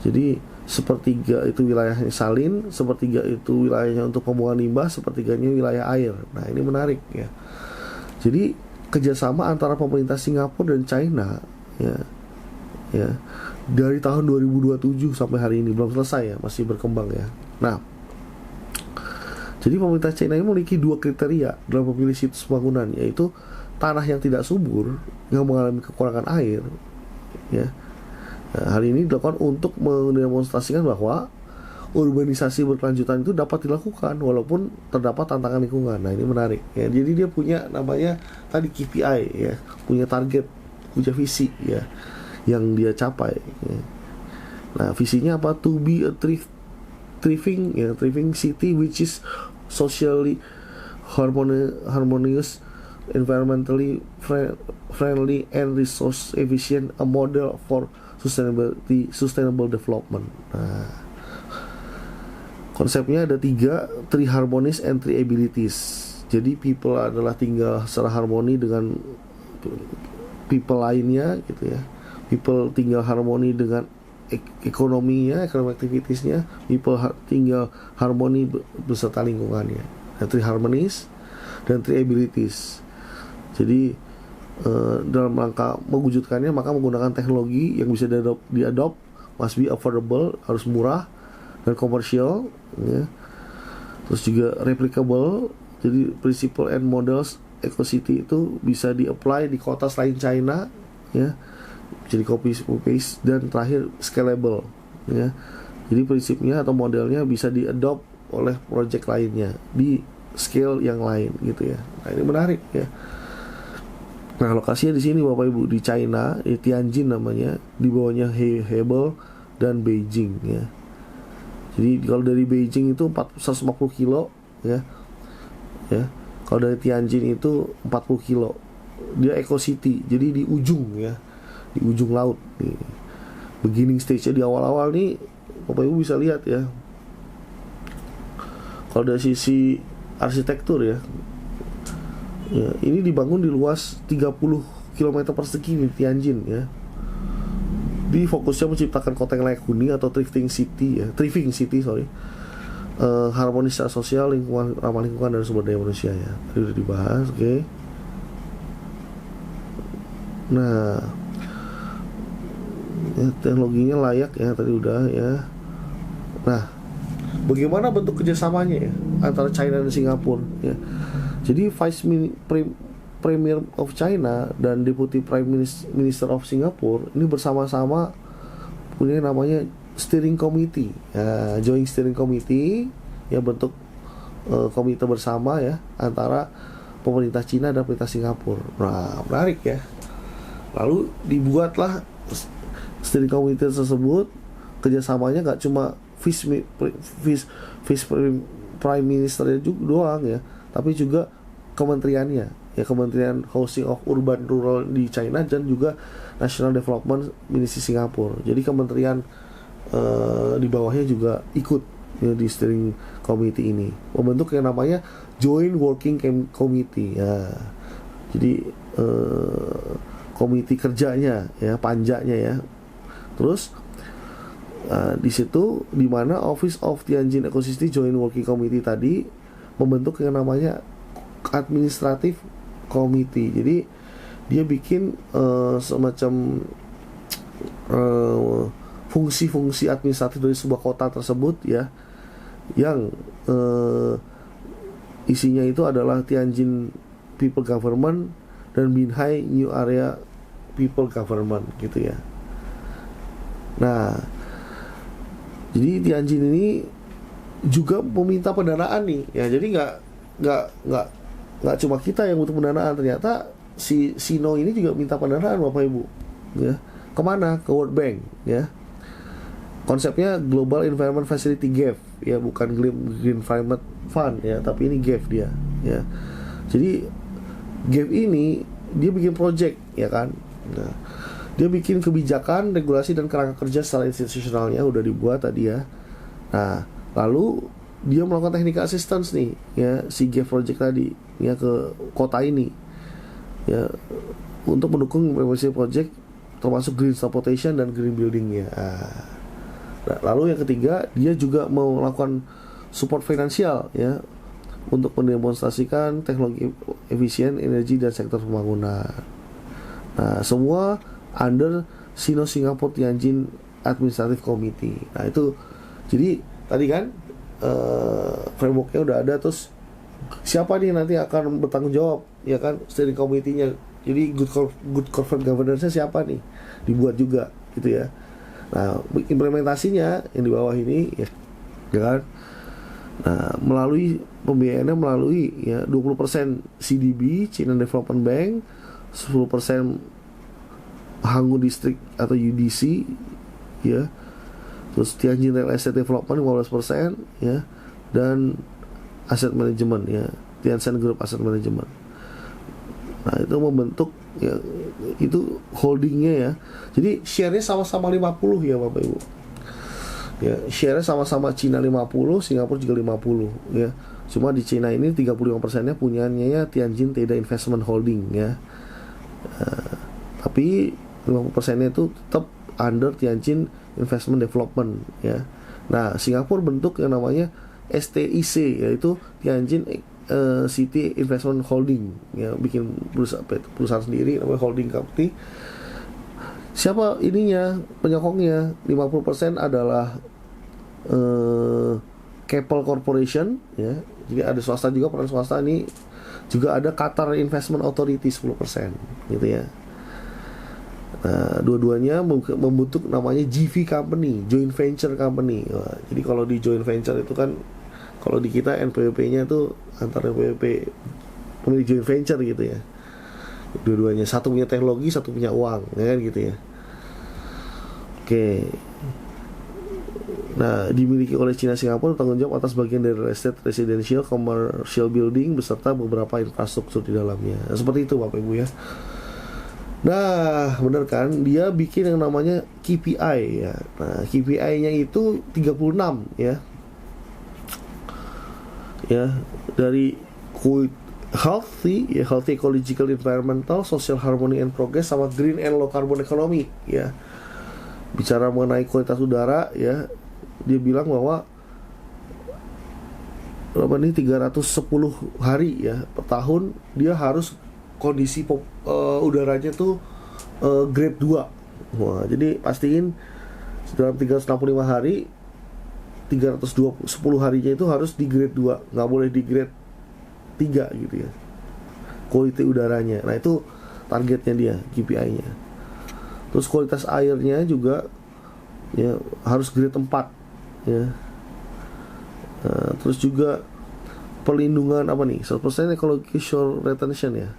Jadi sepertiga itu wilayahnya salin, sepertiga itu wilayahnya untuk pembuangan limbah, sepertiganya wilayah air. Nah, ini menarik ya. Jadi kerjasama antara pemerintah Singapura dan China ya dari tahun 2027 sampai hari ini belum selesai ya, masih berkembang ya. Nah, jadi pemerintah China ini memiliki dua kriteria dalam memilih situs bangunan, yaitu tanah yang tidak subur, yang mengalami kekurangan air ya. Nah, hal ini dilakukan untuk mendemonstrasikan bahwa urbanisasi berkelanjutan itu dapat dilakukan walaupun terdapat tantangan lingkungan. Nah, ini menarik ya. Jadi dia punya namanya tadi KPI ya, punya target, punya visi ya, yang dia capai ya. Nah, visinya apa? To be a thriving city which is socially harmonious, environmentally friendly and resource efficient, a model for sustainable development. Nah, konsepnya ada tiga: three harmonies and three abilities. Jadi people adalah tinggal secara harmoni dengan people lainnya gitu ya. People tinggal harmoni dengan ekonominya, economic activitiesnya, people tinggal harmoni beserta lingkungannya. Three harmonies dan three abilities. Jadi dalam rangka mewujudkannya maka menggunakan teknologi yang bisa diadopt, must be affordable, harus murah dan commercial, ya. Terus juga replicable. Jadi principle and models EcoCity itu bisa di-apply di kota selain China, ya. Jadi copy paste, dan terakhir scalable, ya. Jadi prinsipnya atau modelnya bisa di-adopt oleh project lainnya di scale yang lain gitu ya. Nah, ini menarik ya. Nah, lokasinya di sini Bapak Ibu, di China, di Tianjin namanya, di bawahnya Hebei dan Beijing, ya. Jadi kalau dari Beijing itu 140 kilo, ya. Ya. Kalau dari Tianjin itu 40 kilo. Dia EcoCity, jadi di ujung, ya. Di ujung laut nih. Beginning stage-nya di awal-awal nih Bapak Ibu bisa lihat ya. Kalau dari sisi arsitektur ya, ini dibangun di luas 30 km persegi di Tianjin ya. Di fokusnya menciptakan kota yang layak huni atau thriving city, harmonis secara sosial, lingkungan, ramah lingkungan dan sumber daya manusia ya. Tadi udah dibahas, oke. Nah, ya, teknologinya layak ya, tadi udah ya. Nah, bagaimana bentuk kerjasamanya ya antara China dan Singapura ya. Jadi Premier of China dan Deputy Prime Minister of Singapore ini bersama-sama punya namanya Steering Committee, ya, Joint Steering Committee, ya, bentuk komite bersama ya antara pemerintah Cina dan pemerintah Singapura. Nah, menarik ya. Lalu dibuatlah Steering Committee tersebut, kerjasamanya nggak cuma Vice Prime Ministernya juga doang ya, tapi juga kementeriannya ya, Kementerian Housing of Urban Rural di China dan juga National Development Ministry Singapura. Jadi kementerian di bawahnya juga ikut ya, di steering committee ini, membentuk yang namanya Joint Working Committee ya. Jadi komite kerjanya ya, panjanya ya. Terus di situ di mana Office of Tianjin Ecosystem Joint Working Committee tadi membentuk yang namanya Administrative Committee. Jadi dia bikin semacam fungsi-fungsi administratif dari sebuah kota tersebut ya, yang isinya itu adalah Tianjin People Government dan Binhai New Area People Government gitu ya. Nah, jadi Tianjin ini juga meminta pendanaan nih ya. Jadi nggak cuma kita yang butuh pendanaan, ternyata si Sino ini juga minta pendanaan Bapak Ibu ya. Kemana? Ke World Bank ya. Konsepnya Global Environment Facility GEF ya, bukan Green Climate Fund ya, tapi ini GEF dia ya. Jadi GEF ini dia bikin project ya kan. Nah, dia bikin kebijakan, regulasi dan kerangka kerja secara institusionalnya udah dibuat tadi ya. Nah, lalu dia melakukan technical assistance nih ya, si GEF project tadi ya ke kota ini ya, untuk mendukung implementasi project termasuk green transportation dan green building ya. Nah, lalu yang ketiga, dia juga mau melakukan support finansial ya untuk mendemonstrasikan teknologi efisien energi dan sektor pembangunan. Nah, semua under Sino-Singapore Tianjin Administrative Committee. Nah, itu jadi tadi kan frameworknya udah ada. Terus siapa nih nanti akan bertanggung jawab ya kan, steering committee-nya. Jadi good corporate governance-nya siapa nih, dibuat juga gitu ya. Nah, implementasinya yang di bawah ini ya kan. Nah, melalui pembiayaannya melalui ya 20% CDB China Development Bank, 10% Hangu District atau UDC ya. Terus Tianjin Real Estate Development 15% ya, dan Asset Management ya, Tianjin Group Asset Management. Nah, itu membentuk ya, itu holdingnya ya. Jadi share-nya sama-sama 50 ya Bapak Ibu. Ya, share-nya sama-sama Cina 50, Singapura juga 50 ya. Cuma di Cina ini 35%-nya punyanya ya Tianjin Teda Investment Holding ya. Tapi 50%-nya itu tetap under Tianjin Investment Development ya. Nah, Singapura bentuk yang namanya STIC, yaitu Tianjin City Investment Holding ya, bikin perusahaan sendiri namanya holding company. Siapa ininya, penyokongnya? 50% adalah Keppel Corporation ya. Jadi ada swasta juga, peran swasta ini juga ada Qatar Investment Authority 10% gitu ya. Nah, dua-duanya membentuk namanya JV Company, Joint Venture Company. Wah, jadi kalau di joint venture itu kan, kalau di kita NPWP-nya tuh antara NPWP pemilik joint venture gitu ya. Dua-duanya, satu punya teknologi, satu punya uang, ya kan gitu ya. Oke. Nah, dimiliki oleh China Singapura, tanggung jawab atas bagian dari real estate, residential, commercial building beserta beberapa infrastruktur di dalamnya. Nah, seperti itu Bapak Ibu ya. Nah, benar kan? Dia bikin yang namanya KPI ya. Nah, KPI-nya itu 36 ya. Ya, dari healthy ecological, environmental, social harmony and progress, sama green and low carbon economy ya. Bicara mengenai kualitas udara ya, dia bilang bahwa 310 hari ya per tahun dia harus kondisi udaranya tuh grade 2. Wah, jadi pastiin dalam 365 hari 310 harinya itu harus di grade 2, nggak boleh di grade 3 gitu ya, kualitas udaranya. Nah, itu targetnya dia, KPI-nya. Terus kualitas airnya juga ya harus grade 4 ya. Terus juga perlindungan apa nih, 100% ecological shore retention ya,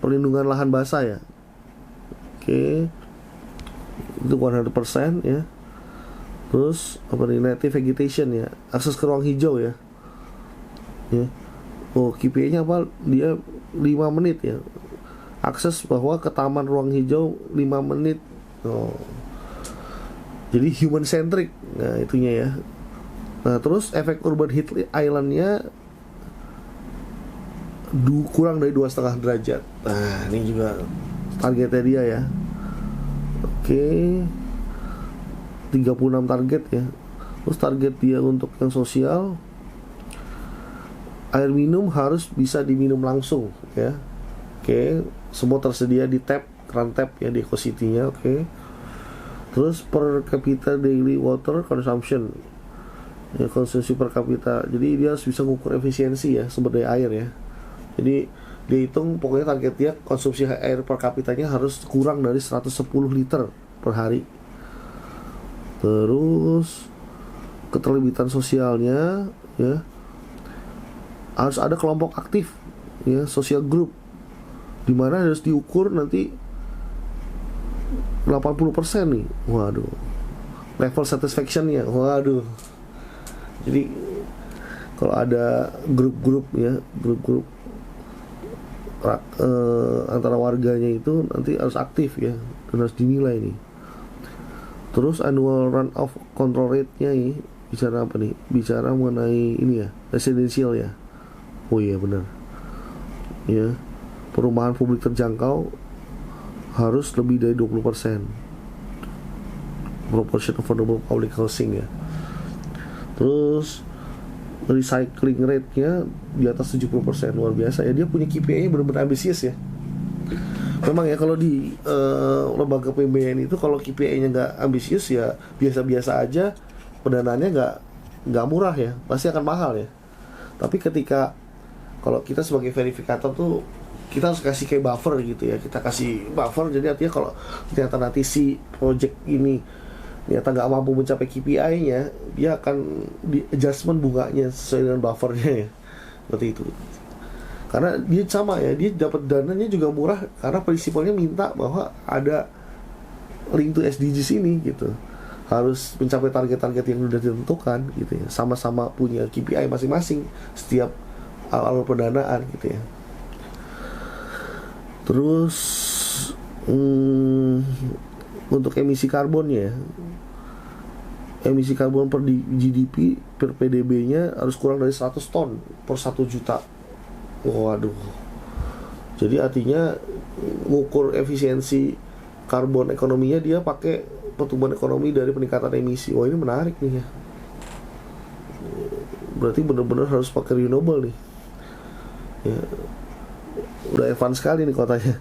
perlindungan lahan basah ya. Oke, itu 100% ya. Terus apa nih, native vegetation ya, akses ke ruang hijau ya. Ya. Oh, KPI-nya apa? Dia 5 menit ya. Akses bahwa ke taman ruang hijau 5 menit. Oh. Jadi human centric. Nah, itunya ya. Nah, terus efek urban heat island-nya kurang dari 2,5 derajat. Nah, ini juga targetnya dia ya. Oke, 36 target ya. Terus target dia untuk yang sosial, air minum harus bisa diminum langsung ya. Oke, semua tersedia di keran tap ya di EcoCity-nya. Oke. Terus per capita daily water consumption ya, konsumsi per kapita. Jadi dia harus bisa mengukur efisiensi ya sumber daya air ya. Jadi dia hitung pokoknya target dia konsumsi air per kapitanya harus kurang dari 110 liter per hari. Terus keterlibatan sosialnya ya, harus ada kelompok aktif ya, social group, dimana harus diukur nanti 80% nih. Waduh, level satisfaction-nya. Waduh. Jadi kalau ada grup-grup ya, grup-grup antara warganya itu nanti harus aktif ya, dan harus dinilai nih. Terus annual runoff control rate-nya nih, bicara apa nih? Bicara mengenai ini ya, residential ya. Oh iya benar. Ya, perumahan publik terjangkau harus lebih dari 20%. Proportion affordable public housing ya. Terus recycling rate-nya di atas 70%, luar biasa ya. Dia punya KPI-nya benar-benar ambisius ya. Memang ya kalau di lembaga PMBN itu kalau KPI-nya nggak ambisius ya biasa-biasa aja, pendanaannya nggak murah ya, pasti akan mahal ya. Tapi ketika kalau kita sebagai verifikator tuh kita harus kasih kayak buffer gitu ya, kita kasih buffer, jadi artinya kalau ternyata nanti si project ini ternyata nggak mampu mencapai KPI-nya, dia akan di adjustment bunganya sesuai dengan buffernya ya, seperti itu. Karena dia sama ya, dia dapat dananya juga murah karena prinsipalnya minta bahwa ada link to SDGs ini gitu, harus mencapai target-target yang sudah ditentukan gitu ya, sama-sama punya KPI masing-masing setiap alur pendanaan gitu ya. Terus untuk emisi karbonnya, emisi karbon per GDP per PDB-nya harus kurang dari 100 ton per 1 juta. Waduh. Jadi artinya ngukur efisiensi karbon ekonominya dia pakai pertumbuhan ekonomi dari peningkatan emisi. Wah, ini menarik nih ya. Berarti benar-benar harus pakai renewable nih ya. Udah advance sekali nih kotanya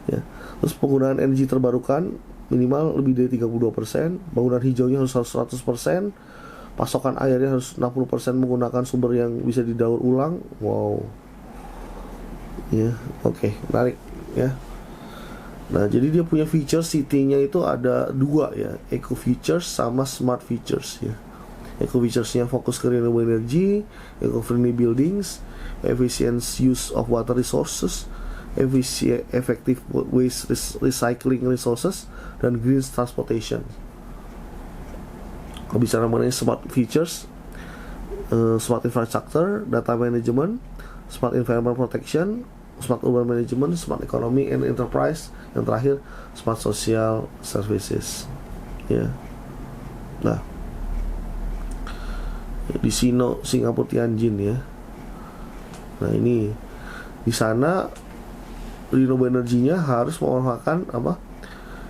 ya. Terus penggunaan energi terbarukan minimal lebih dari 32%, bangunan hijaunya harus 100%, pasokan airnya harus 60% menggunakan sumber yang bisa didaur ulang. Wow ya, oke, menarik ya. Nah, jadi dia punya feature city-nya itu ada dua ya, eco features sama smart features ya. Eco features-nya fokus ke renewable energy, eco-friendly buildings, efficient use of water resources, effective waste recycling resources, dan green transportation. Kalau bicara mengenai smart features, smart infrastructure, data management, smart environment protection, smart urban management, smart economy and enterprise, yang terakhir smart social services ya. Nah, di Singapura Tianjin ya. Nah, ini di sana renewable energinya harus memanfaatkan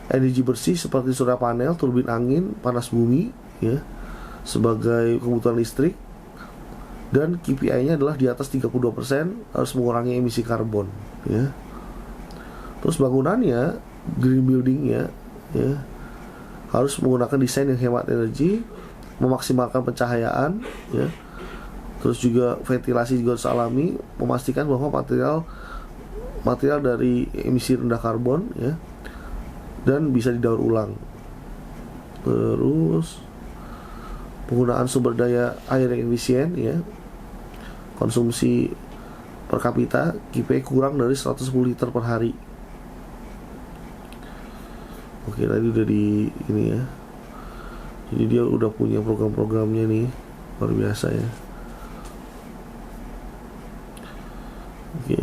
energi bersih seperti surya panel, turbin angin, panas bumi ya sebagai kebutuhan listrik, dan KPI-nya adalah di atas 32%, harus mengurangi emisi karbon ya. Terus bangunannya, green buildingnya ya, harus menggunakan desain yang hemat energi, memaksimalkan pencahayaan ya. Terus juga ventilasi juga harus alami, memastikan bahwa material dari emisi rendah karbon ya, dan bisa didaur ulang. Terus penggunaan sumber daya air yang efisien ya, konsumsi per kapita KPI kurang dari 110 liter per hari. Oke, tadi udah di ini ya. Jadi dia udah punya program-programnya nih, luar biasa ya. Oke,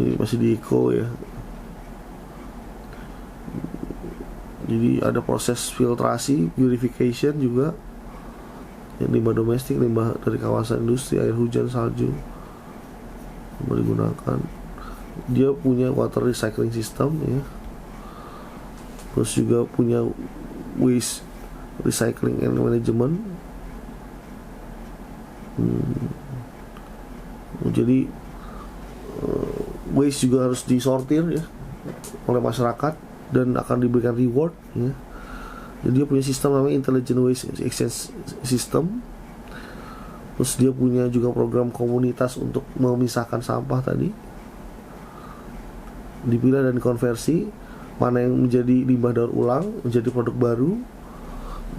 ini masih di eco ya. Jadi ada proses filtrasi, purification juga, yang limbah domestik, limbah dari kawasan industri, air hujan, salju digunakan. Dia punya water recycling system ya. Terus juga punya waste recycling and management. Jadi waste juga harus disortir ya oleh masyarakat dan akan diberikan reward ya. Jadi dia punya sistem namanya Intelligent Waste Exchange System. Terus dia punya juga program komunitas untuk memisahkan sampah tadi, dipilah dan konversi, mana yang menjadi limbah daur ulang menjadi produk baru,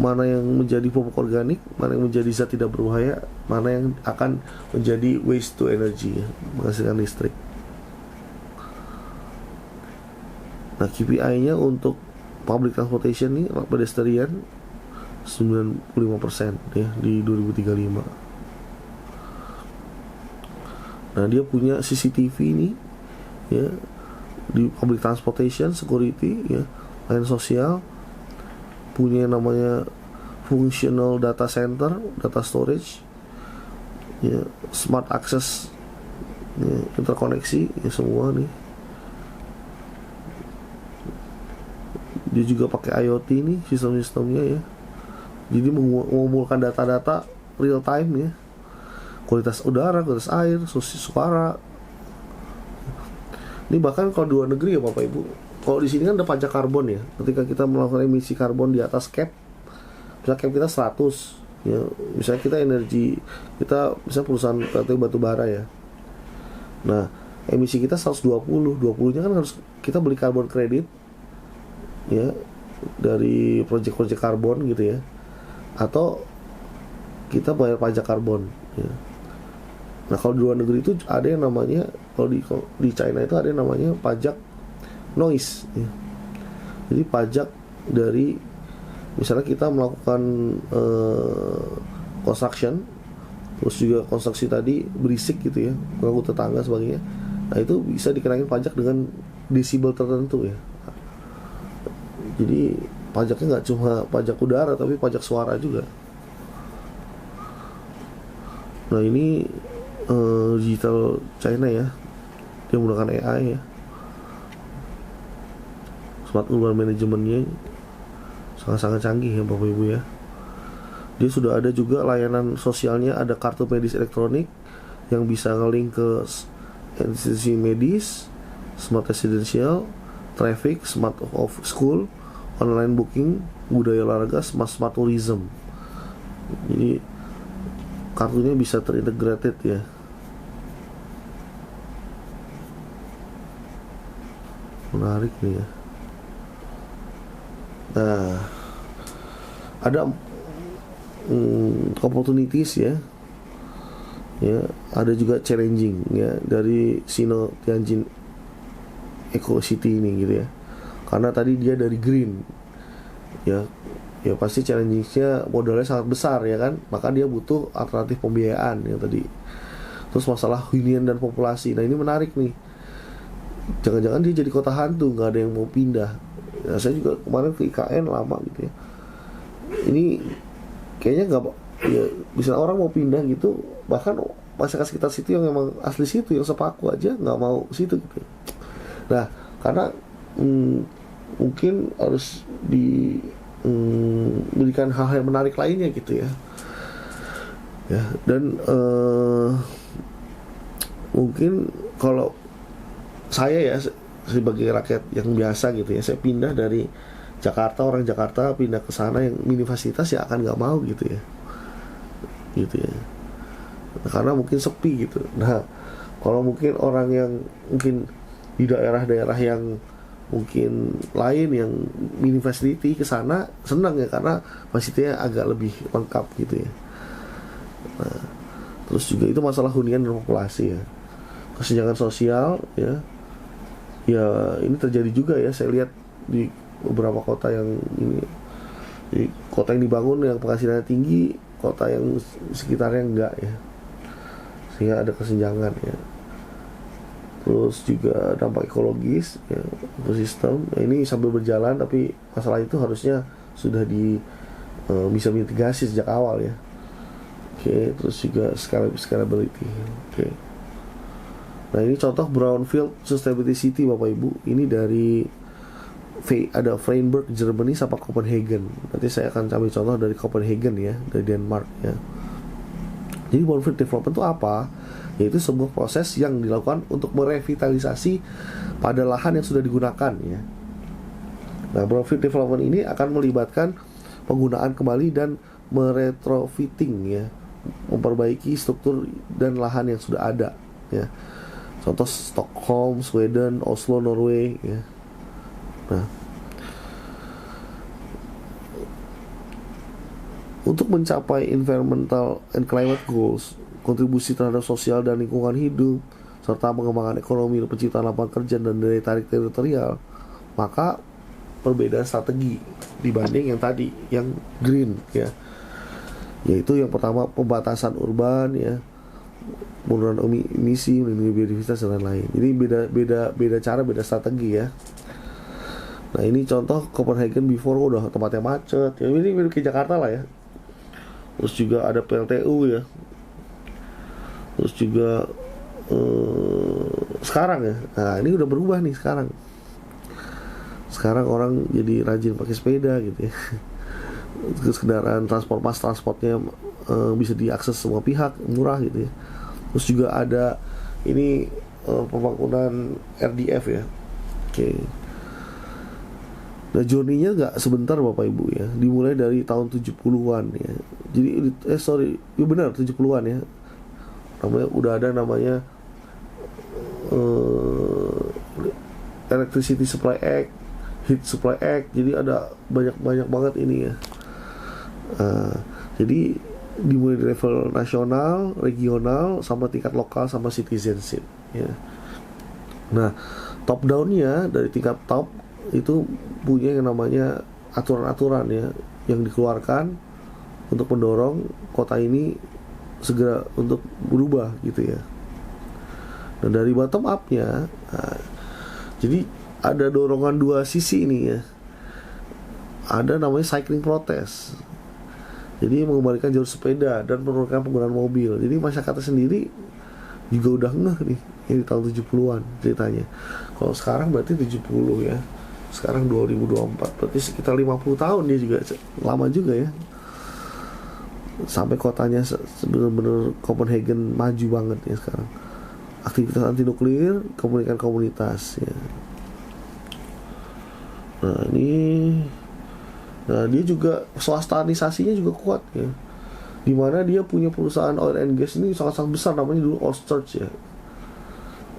mana yang menjadi pupuk organik, mana yang menjadi zat tidak berbahaya, mana yang akan menjadi waste to energy ya, menghasilkan listrik. Nah, KPI-nya untuk public transportation nih, pedestrian 95% ya di 2035. Nah, dia punya CCTV nih ya di public transportation, security ya, layanan sosial, punya namanya functional data center, data storage ya, smart access ya, interkoneksi ya, semua nih. Dia juga pakai IoT nih sistem-sistemnya ya. Jadi mengumpulkan data-data real time ya, kualitas udara, kualitas air, suara. Ini bahkan kalau di luar negeri ya Bapak Ibu, kalau di sini kan ada pajak karbon ya. Ketika kita melakukan emisi karbon di atas cap, misalnya cap kita 100 ya, misalnya kita energi, kita misalnya perusahaan PLT batu bara ya. Nah, emisi kita 120, 20-nya kan harus kita beli karbon kredit ya dari proyek-proyek karbon gitu ya, atau kita bayar pajak karbon ya. Nah, kalau di luar negeri itu ada yang namanya, kalau di China itu ada yang namanya pajak noise ya. Jadi pajak dari misalnya kita melakukan construction, terus juga konstruksi tadi berisik gitu ya, mengganggu tetangga sebagainya. Nah, itu bisa dikenakan pajak dengan desibel tertentu ya. Jadi pajaknya nggak cuma pajak udara, tapi pajak suara juga. Nah, ini digital China ya, dia menggunakan AI ya. Smart urban manajemennya sangat-sangat canggih ya Bapak Ibu ya. Dia sudah ada juga layanan sosialnya, ada kartu medis elektronik yang bisa nge-link ke institusi medis, smart residential, traffic, smart of school, online booking, budaya olahraga, smart tourism. Jadi kartunya bisa terintegrated ya. Menarik nih ya. Nah, ada opportunities ya. Ya, ada juga challenging ya dari Sino Tianjin Eco City ini gitu ya. Karena tadi dia dari green. Ya pasti challengingnya modalnya sangat besar ya kan. Maka dia butuh alternatif pembiayaan yang tadi. Terus masalah hunian dan populasi. Nah, ini menarik nih. Jangan-jangan dia jadi kota hantu, nggak ada yang mau pindah. Nah, saya juga kemarin ke IKN lama gitu ya. Ini kayaknya nggak ya, bisa orang mau pindah gitu, bahkan masyarakat sekitar situ yang memang asli situ, yang sepaku aja nggak mau situ gitu. Nah, karena mungkin harus diberikan hal-hal yang menarik lainnya gitu ya. Ya, dan mungkin kalau saya ya sebagai rakyat yang biasa gitu ya, saya pindah dari Jakarta, orang Jakarta pindah ke sana yang minim fasilitas ya akan nggak mau gitu ya, karena mungkin sepi gitu. Nah, kalau mungkin orang yang mungkin di daerah-daerah yang mungkin lain yang minim facility ke sana senang ya, karena fasilitasnya agak lebih lengkap gitu ya. Nah, terus juga itu masalah hunian dan populasi ya, kesenjangan sosial ya. Ya ini terjadi juga ya, saya lihat di beberapa kota yang ini, di kota yang dibangun yang penghasilannya tinggi, kota yang sekitarnya enggak ya, sehingga ada kesenjangan ya. Terus juga dampak ekologis ya, ekosistem. Nah, ini sambil berjalan, tapi masalah itu harusnya sudah bisa mitigasi sejak awal ya. Oke, terus juga scalability. Oke. Nah, ini contoh brownfield sustainability city Bapak Ibu. Ini dari ada Freiburg Germany sama Copenhagen. Nanti saya akan ambil contoh dari Copenhagen ya, dari Denmark ya. Jadi brownfield development itu apa? Yaitu sebuah proses yang dilakukan untuk merevitalisasi pada lahan yang sudah digunakan ya. Nah, brownfield development ini akan melibatkan penggunaan kembali dan meretrofitting ya, memperbaiki struktur dan lahan yang sudah ada ya. Contoh Stockholm, Sweden, Oslo, Norway ya. Nah, untuk mencapai environmental and climate goals, kontribusi terhadap sosial dan lingkungan hidup, serta pengembangan ekonomi dan penciptaan lapangan kerja dan daya tarik teritorial, maka perbedaan strategi dibanding yang tadi, yang green ya. Yaitu yang pertama pembatasan urban ya, penurunan emisi, melindungi biodiversitas dan lain-lain. Jadi beda cara, beda strategi ya. Nah, ini contoh Copenhagen before udah tempatnya macet. Ya ini mirip ke Jakarta lah ya. Terus juga ada PLTU ya. Terus juga sekarang ya. Nah, ini udah berubah nih sekarang. Sekarang orang jadi rajin pakai sepeda gitu ya. Terus kendaraan transportnya bisa diakses semua pihak, murah gitu ya. Terus juga ada ini pembangunan RDF ya. Oke. Nah, journey-nya gak sebentar Bapak Ibu ya. Dimulai dari tahun 70-an ya. Jadi ya benar 70-an ya. Udah ada namanya Electricity Supply Act, Heat Supply Act. Jadi ada banyak banget ini ya. Jadi dimulai dari level nasional, regional, sama tingkat lokal, sama citizenship ya. Nah, top down-nya dari tingkat top itu punya yang namanya aturan-aturan ya, yang dikeluarkan untuk mendorong kota ini segera untuk berubah gitu ya. Nah, dari bottom up-nya, jadi ada dorongan dua sisi ini ya. Ada namanya cycling protest. Jadi mengembalikan jalur sepeda dan menurunkan penggunaan mobil. Jadi masyarakatnya sendiri juga udah ngeh nih, ini tahun 70-an ceritanya. Kalau sekarang berarti 70 ya. Sekarang 2024, berarti sekitar 50 tahun dia juga, lama juga ya. Sampai kotanya benar-benar Copenhagen maju banget ya sekarang. Aktivitas anti nuklir, komunikan komunitas ya. Nah dia juga swastanisasinya juga kuat ya. Dimana dia punya perusahaan oil and gas ini sangat-sangat besar, namanya dulu Ostrich ya.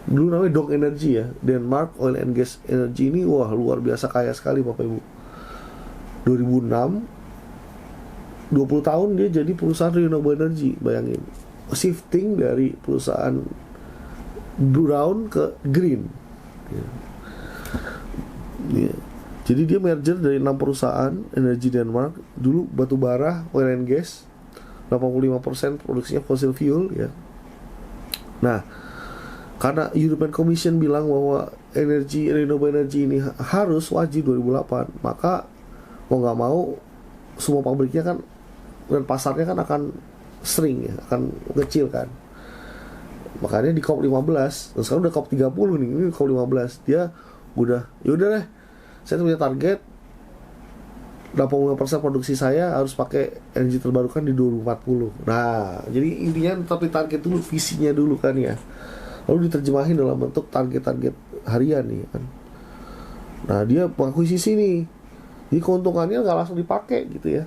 Dulu namanya Dong Energy ya, Denmark Oil and Gas Energy ini wah luar biasa kaya sekali Bapak Ibu. 2006 20 tahun dia jadi perusahaan renewable energy, bayangin. Shifting dari perusahaan brown ke green. Ya. Jadi dia merger dari 6 perusahaan energi Denmark. Dulu batu bara, oil and gas, 85% produksinya fossil fuel ya. Nah, karena European Commission bilang bahwa renewable energy ini harus wajib 2008, maka mau nggak mau semua pabriknya kan dan pasarnya kan akan sering ya, akan kecil kan. Makanya di COP 15, dan sekarang udah COP 30 nih, ini COP 15, dia udah, yaudah deh, saya punya target 85% produksi saya harus pakai energi terbarukan di 2040. Nah, jadi intinya tapi target dulu, visinya dulu kan ya. Lalu diterjemahin dalam bentuk target-target harian nih kan. Nah, dia mengakuisisi nih. Jadi keuntungannya nggak langsung dipakai gitu ya.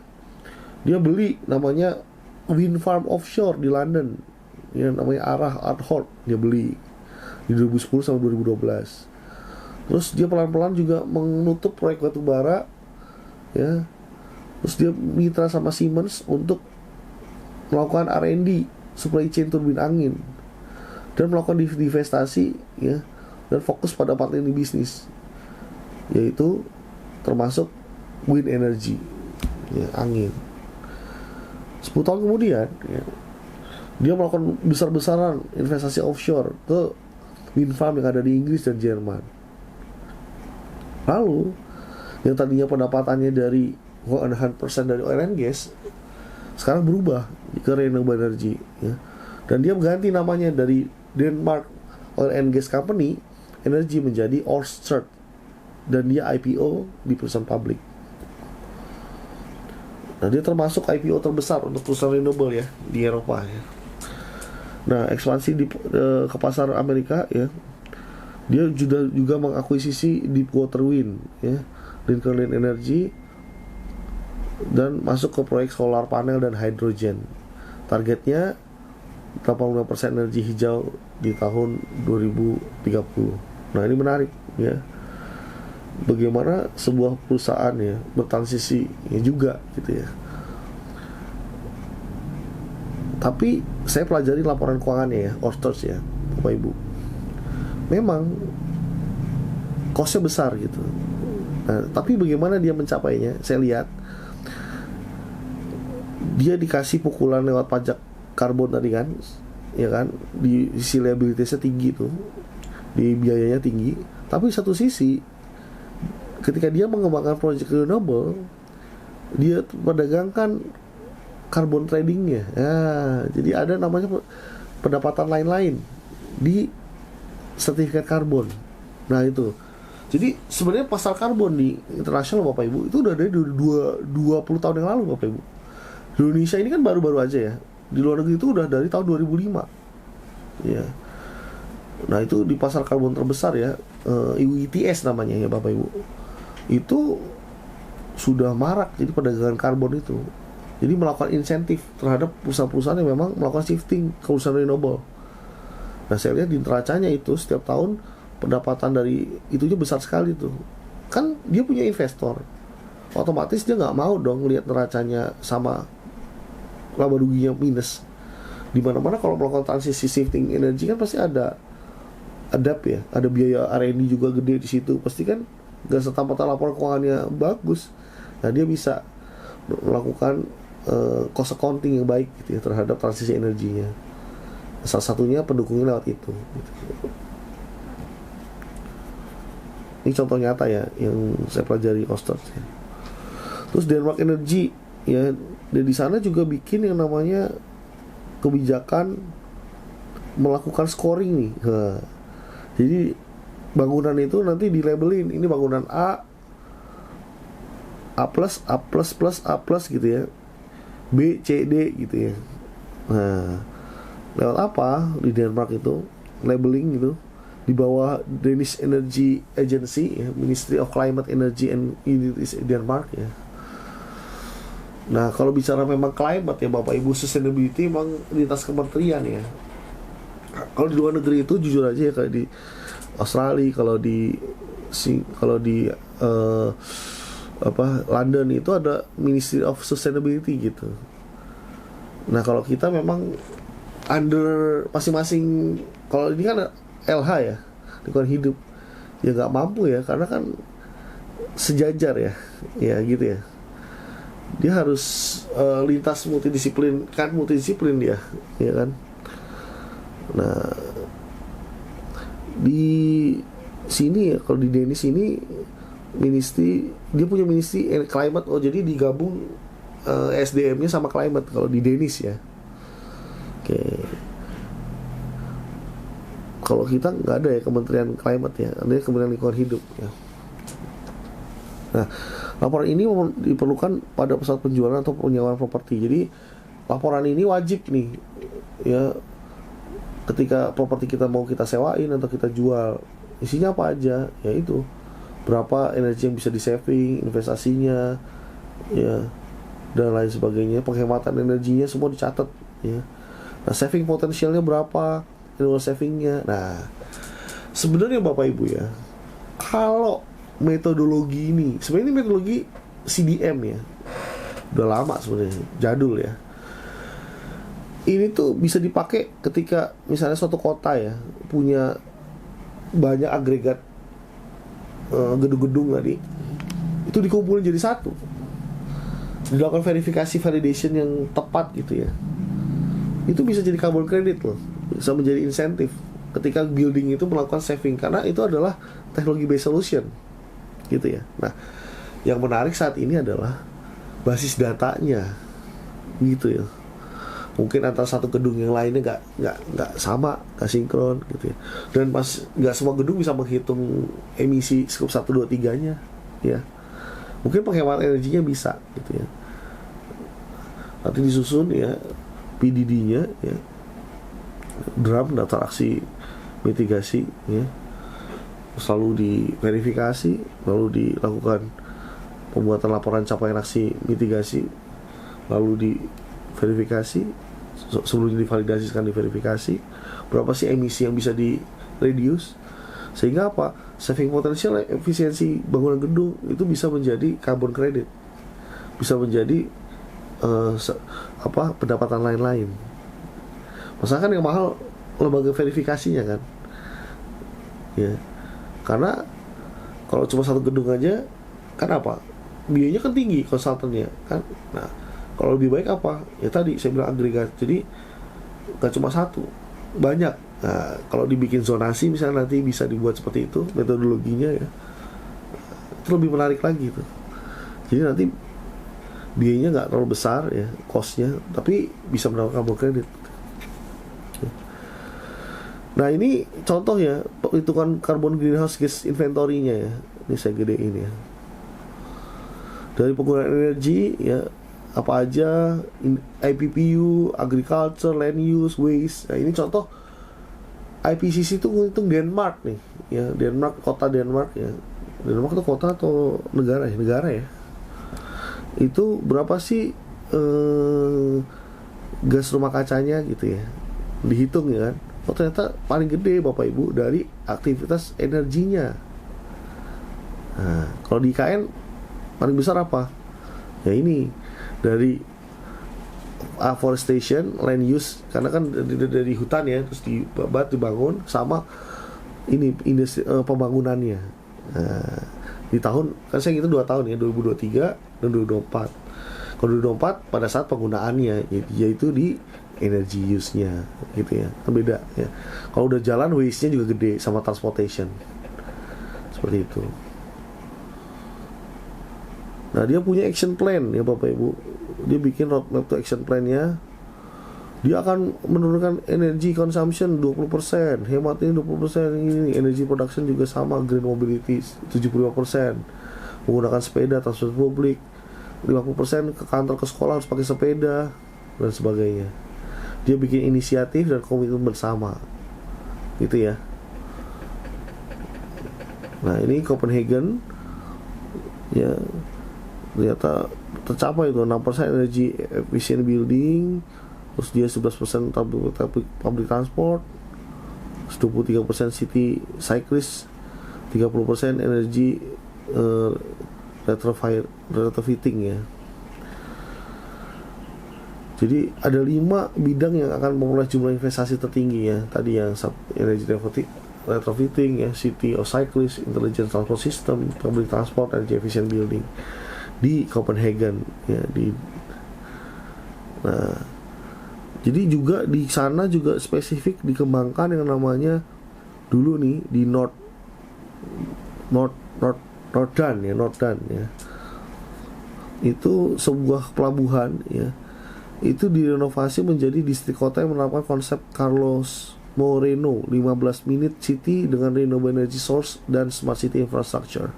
Dia beli namanya wind farm offshore di London, ya namanya Ardhort, dia beli di 2010 sampai 2012. Terus dia pelan-pelan juga menutup proyek batu bara, ya. Terus dia mitra sama Siemens untuk melakukan R&D supply chain turbin angin dan melakukan divestasi, ya, dan fokus pada part ini bisnis, yaitu termasuk wind energy, ya, angin. 10 tahun kemudian ya, dia melakukan besar-besaran investasi offshore ke wind farm yang ada di Inggris dan Jerman. Lalu yang tadinya pendapatannya dari 100% dari oil and gas sekarang berubah ke renewable energy ya. Dan dia mengganti namanya dari Denmark Oil and Gas Company Energy menjadi Ørsted, dan dia IPO di perusahaan publik. Nah, dia termasuk IPO terbesar untuk perusahaan renewable ya di Eropa ya. Nah, ekspansi ke pasar Amerika ya. Dia juga mengakuisisi Deepwater Wind ya, Lincoln Energy, dan masuk ke proyek solar panel dan hidrogen. Targetnya 85% energi hijau di tahun 2030. Nah, ini menarik ya. Bagaimana sebuah perusahaan ya bertransisi ya juga gitu ya. Tapi saya pelajari laporan keuangannya ya, Ørsted ya, Bapak Ibu. Memang cost-nya besar gitu. Nah, tapi bagaimana dia mencapainya? Saya lihat dia dikasih pukulan lewat pajak karbon tadi kan, ya kan, di sisi liabilitasnya tinggi tuh, di biayanya tinggi. Tapi satu sisi, ketika dia mengembangkan proyek renewable, dia mendagangkan carbon tradingnya. Ya, jadi ada namanya pendapatan lain-lain di sertifikat karbon. Nah itu. Jadi sebenarnya pasar karbon di internasional Bapak Ibu itu udah dari 20 tahun yang lalu Bapak Ibu. Di Indonesia ini kan baru-baru aja ya. Di luar negeri itu udah dari tahun 2005. Ya. Nah itu di pasar karbon terbesar ya, EU ETS namanya ya Bapak Ibu. Itu sudah marak jadi perdagangan karbon itu. Jadi melakukan insentif terhadap perusahaan-perusahaan yang memang melakukan shifting ke perusahaan renewable. Nah saya lihat di neracanya itu setiap tahun pendapatan dari itunya besar sekali tuh. Kan dia punya investor, otomatis dia nggak mau dong lihat neracanya sama laba ruginya minus. Dimana-mana kalau melakukan transisi shifting energi kan pasti ada ya, ada biaya R&D juga gede di situ. Pasti kan nggak serta-merta laporan keuangannya bagus. Nah dia bisa melakukan cost accounting yang baik gitu ya terhadap transisi energinya. Salah satunya pendukungnya lewat itu gitu. Ini contoh nyata ya yang saya pelajari Ørsted ya. Terus Denmark Energy ya, di sana juga bikin yang namanya kebijakan melakukan scoring nih. Jadi bangunan itu nanti dilabelin, ini bangunan A A plus, A plus plus, A plus gitu ya, B, C, D gitu ya. Nah, lewat apa di Denmark itu labeling gitu, di bawah Danish Energy Agency ya, Ministry of Climate Energy and Utilities Denmark ya. Nah, kalau bicara memang climate ya Bapak Ibu, sustainability memang lintas kementerian ya. Kalau di luar negeri itu jujur aja ya, kayak di Australia, kalau di London itu ada Ministry of Sustainability gitu. Nah, kalau kita memang under masing-masing, kalau ini kan LH ya, lingkungan hidup, ya nggak mampu ya, karena kan sejajar ya, ya gitu ya. Dia harus lintas multidisiplin dia, ya kan. Nah, di sini ya, kalau di Danish ini ministry, dia punya ministry climate. Oh, jadi digabung SDM-nya sama climate kalau di Danish ya. Oke. Kalau kita nggak ada ya Kementerian Climate ya, ada Kementerian Lingkungan Hidup ya. Nah, laporan ini diperlukan pada saat penjualan atau penyewaan properti. Jadi laporan ini wajib nih ya, ketika properti kita mau kita sewain atau kita jual. Isinya apa aja? Ya itu, berapa energi yang bisa di saving, investasinya ya, dan lain sebagainya, penghematan energinya semua dicatat ya. Nah, saving potensialnya berapa, annual savingnya. Nah, sebenarnya Bapak Ibu ya, kalau metodologi ini, sebenarnya ini metodologi CDM ya, udah lama sebenarnya, jadul ya. Ini tuh bisa dipakai ketika misalnya suatu kota ya punya banyak agregat gedung-gedung tadi, itu dikumpulin jadi satu, dilakukan verifikasi validation yang tepat gitu ya. Itu bisa jadi carbon credit loh, bisa menjadi insentif ketika building itu melakukan saving, karena itu adalah teknologi based solution gitu ya. Nah, yang menarik saat ini adalah basis datanya gitu ya. Mungkin antara satu gedung yang lainnya nggak sama, nggak sinkron gitu ya. Dan nggak semua gedung bisa menghitung emisi skop 1, 2, 3-nya ya. Mungkin penghematan energinya bisa gitu ya. Nanti disusun ya PDD-nya ya, drum daftar aksi mitigasi ya, selalu diverifikasi, lalu dilakukan pembuatan laporan capaian aksi mitigasi, lalu diverifikasi, sebelum divalidasi sekarang diverifikasi berapa sih emisi yang bisa di reduce, sehingga apa, saving potensial efisiensi bangunan gedung itu bisa menjadi carbon credit, bisa menjadi pendapatan lain-lain. Masalah kan yang mahal lembaga verifikasinya kan ya, karena kalau cuma satu gedung aja kan apa, biayanya kan tinggi konsultannya kan. Nah, kalau lebih baik apa ya, tadi saya bilang agregat, jadi gak cuma satu, banyak. Nah, kalau dibikin zonasi misalnya nanti bisa dibuat seperti itu metodologinya ya, itu lebih menarik lagi tuh. Jadi nanti biayanya nggak terlalu besar ya, costnya, tapi bisa mendapatkan carbon credit. Nah, ini contoh ya hitungan carbon greenhouse gas inventory-nya ya. Ini saya gedein ya. Dari penggunaan energi ya, apa aja, IPPU, agriculture, land use, waste. Nah, ini contoh IPCC itu ngitung Denmark nih ya, Denmark, kota Denmark ya. Denmark itu kota atau negara ya? Negara ya. Itu berapa sih gas rumah kacanya gitu ya, dihitung ya kan. Oh, ternyata paling gede Bapak Ibu dari aktivitas energinya. Nah, kalau di IKN paling besar apa? Ya ini, dari afforestation, land use, karena kan dari hutan ya, terus dibangun, sama ini industri, pembangunannya. Nah, di tahun, kan saya gitu 2 tahun ya, 2023 dan 2024. Kalau 2024 pada saat penggunaannya, yaitu di energy use-nya gitu ya, kan beda ya. Kalau udah jalan, waste-nya juga gede, sama transportation, seperti itu. Nah, dia punya action plan ya Bapak Ibu. Dia bikin roadmap to action plan-nya. Dia akan menurunkan energy consumption 20%, hematnya 20%, ini energy production juga sama, green mobility 75%, menggunakan sepeda, transport publik, 50% ke kantor ke sekolah harus pakai sepeda dan sebagainya. Dia bikin inisiatif dan komitmen bersama gitu ya. Nah ini Copenhagen ya, ternyata tercapai itu 6% energy efficient building, terus dia 11% public transport, 23% city cyclist, 30% energy retrofitting ya. Jadi ada 5 bidang yang akan memperoleh jumlah investasi tertinggi ya. Tadi yang energy retrofitting ya, city of cyclists, intelligent transport system, public transport, energy efficient building di Copenhagen ya. Nah, jadi juga di sana juga spesifik dikembangkan yang namanya dulu nih di Nordan ya. Itu sebuah pelabuhan ya. Itu direnovasi menjadi distrik kota yang menerapkan konsep Carlos Moreno 15 minute city dengan renewable energy source dan smart city infrastructure.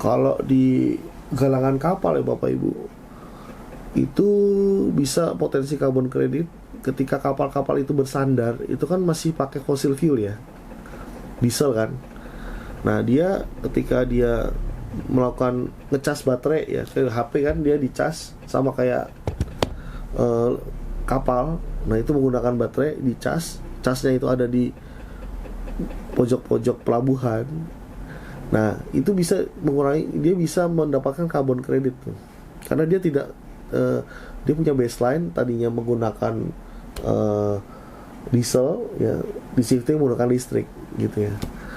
Kalau di galangan kapal ya Bapak Ibu, itu bisa potensi carbon credit ketika kapal-kapal itu bersandar, itu kan masih pakai fossil fuel ya, diesel kan. Nah dia ketika dia melakukan ngecas baterai ya, kayak HP kan dia dicas sama kayak kapal. Nah itu menggunakan baterai dicas, casnya itu ada di pojok-pojok pelabuhan. Nah itu bisa mengurangi, dia bisa mendapatkan carbon credit tuh, karena dia tidak dia punya baseline tadinya menggunakan diesel ya, di shifting menggunakan listrik gitu ya.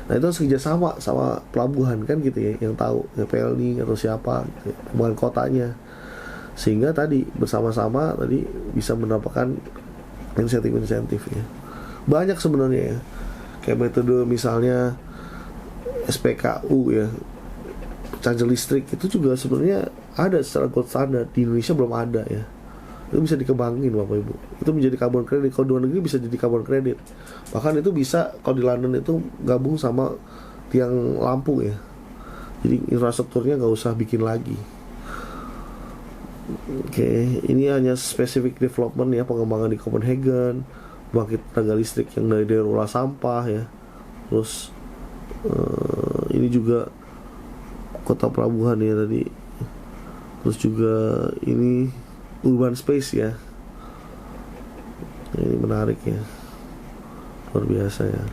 Nah itu harus kerjasama sama pelabuhan kan gitu ya, yang tahu ya, PLN atau siapa gitu ya, pembangunan kotanya, sehingga tadi bersama-sama tadi bisa mendapatkan insentif ya. Banyak sebenarnya ya, kayak metode misalnya SPKU ya, charger listrik itu juga sebenarnya ada secara gold standard, di Indonesia belum ada ya. Itu bisa dikembangin Bapak Ibu, itu menjadi carbon credit. Kalau di luar negeri bisa jadi carbon credit, bahkan itu bisa kalau di London itu gabung sama tiang lampu ya, jadi infrastrukturnya nggak usah bikin lagi. Oke, ini hanya spesifik development ya, pengembangan di Copenhagen, bangkit tenaga listrik yang dari daerah olah sampah ya. Terus ini juga kota pelabuhan ya tadi. Terus juga ini urban space ya. Ini menarik ya, luar biasa ya.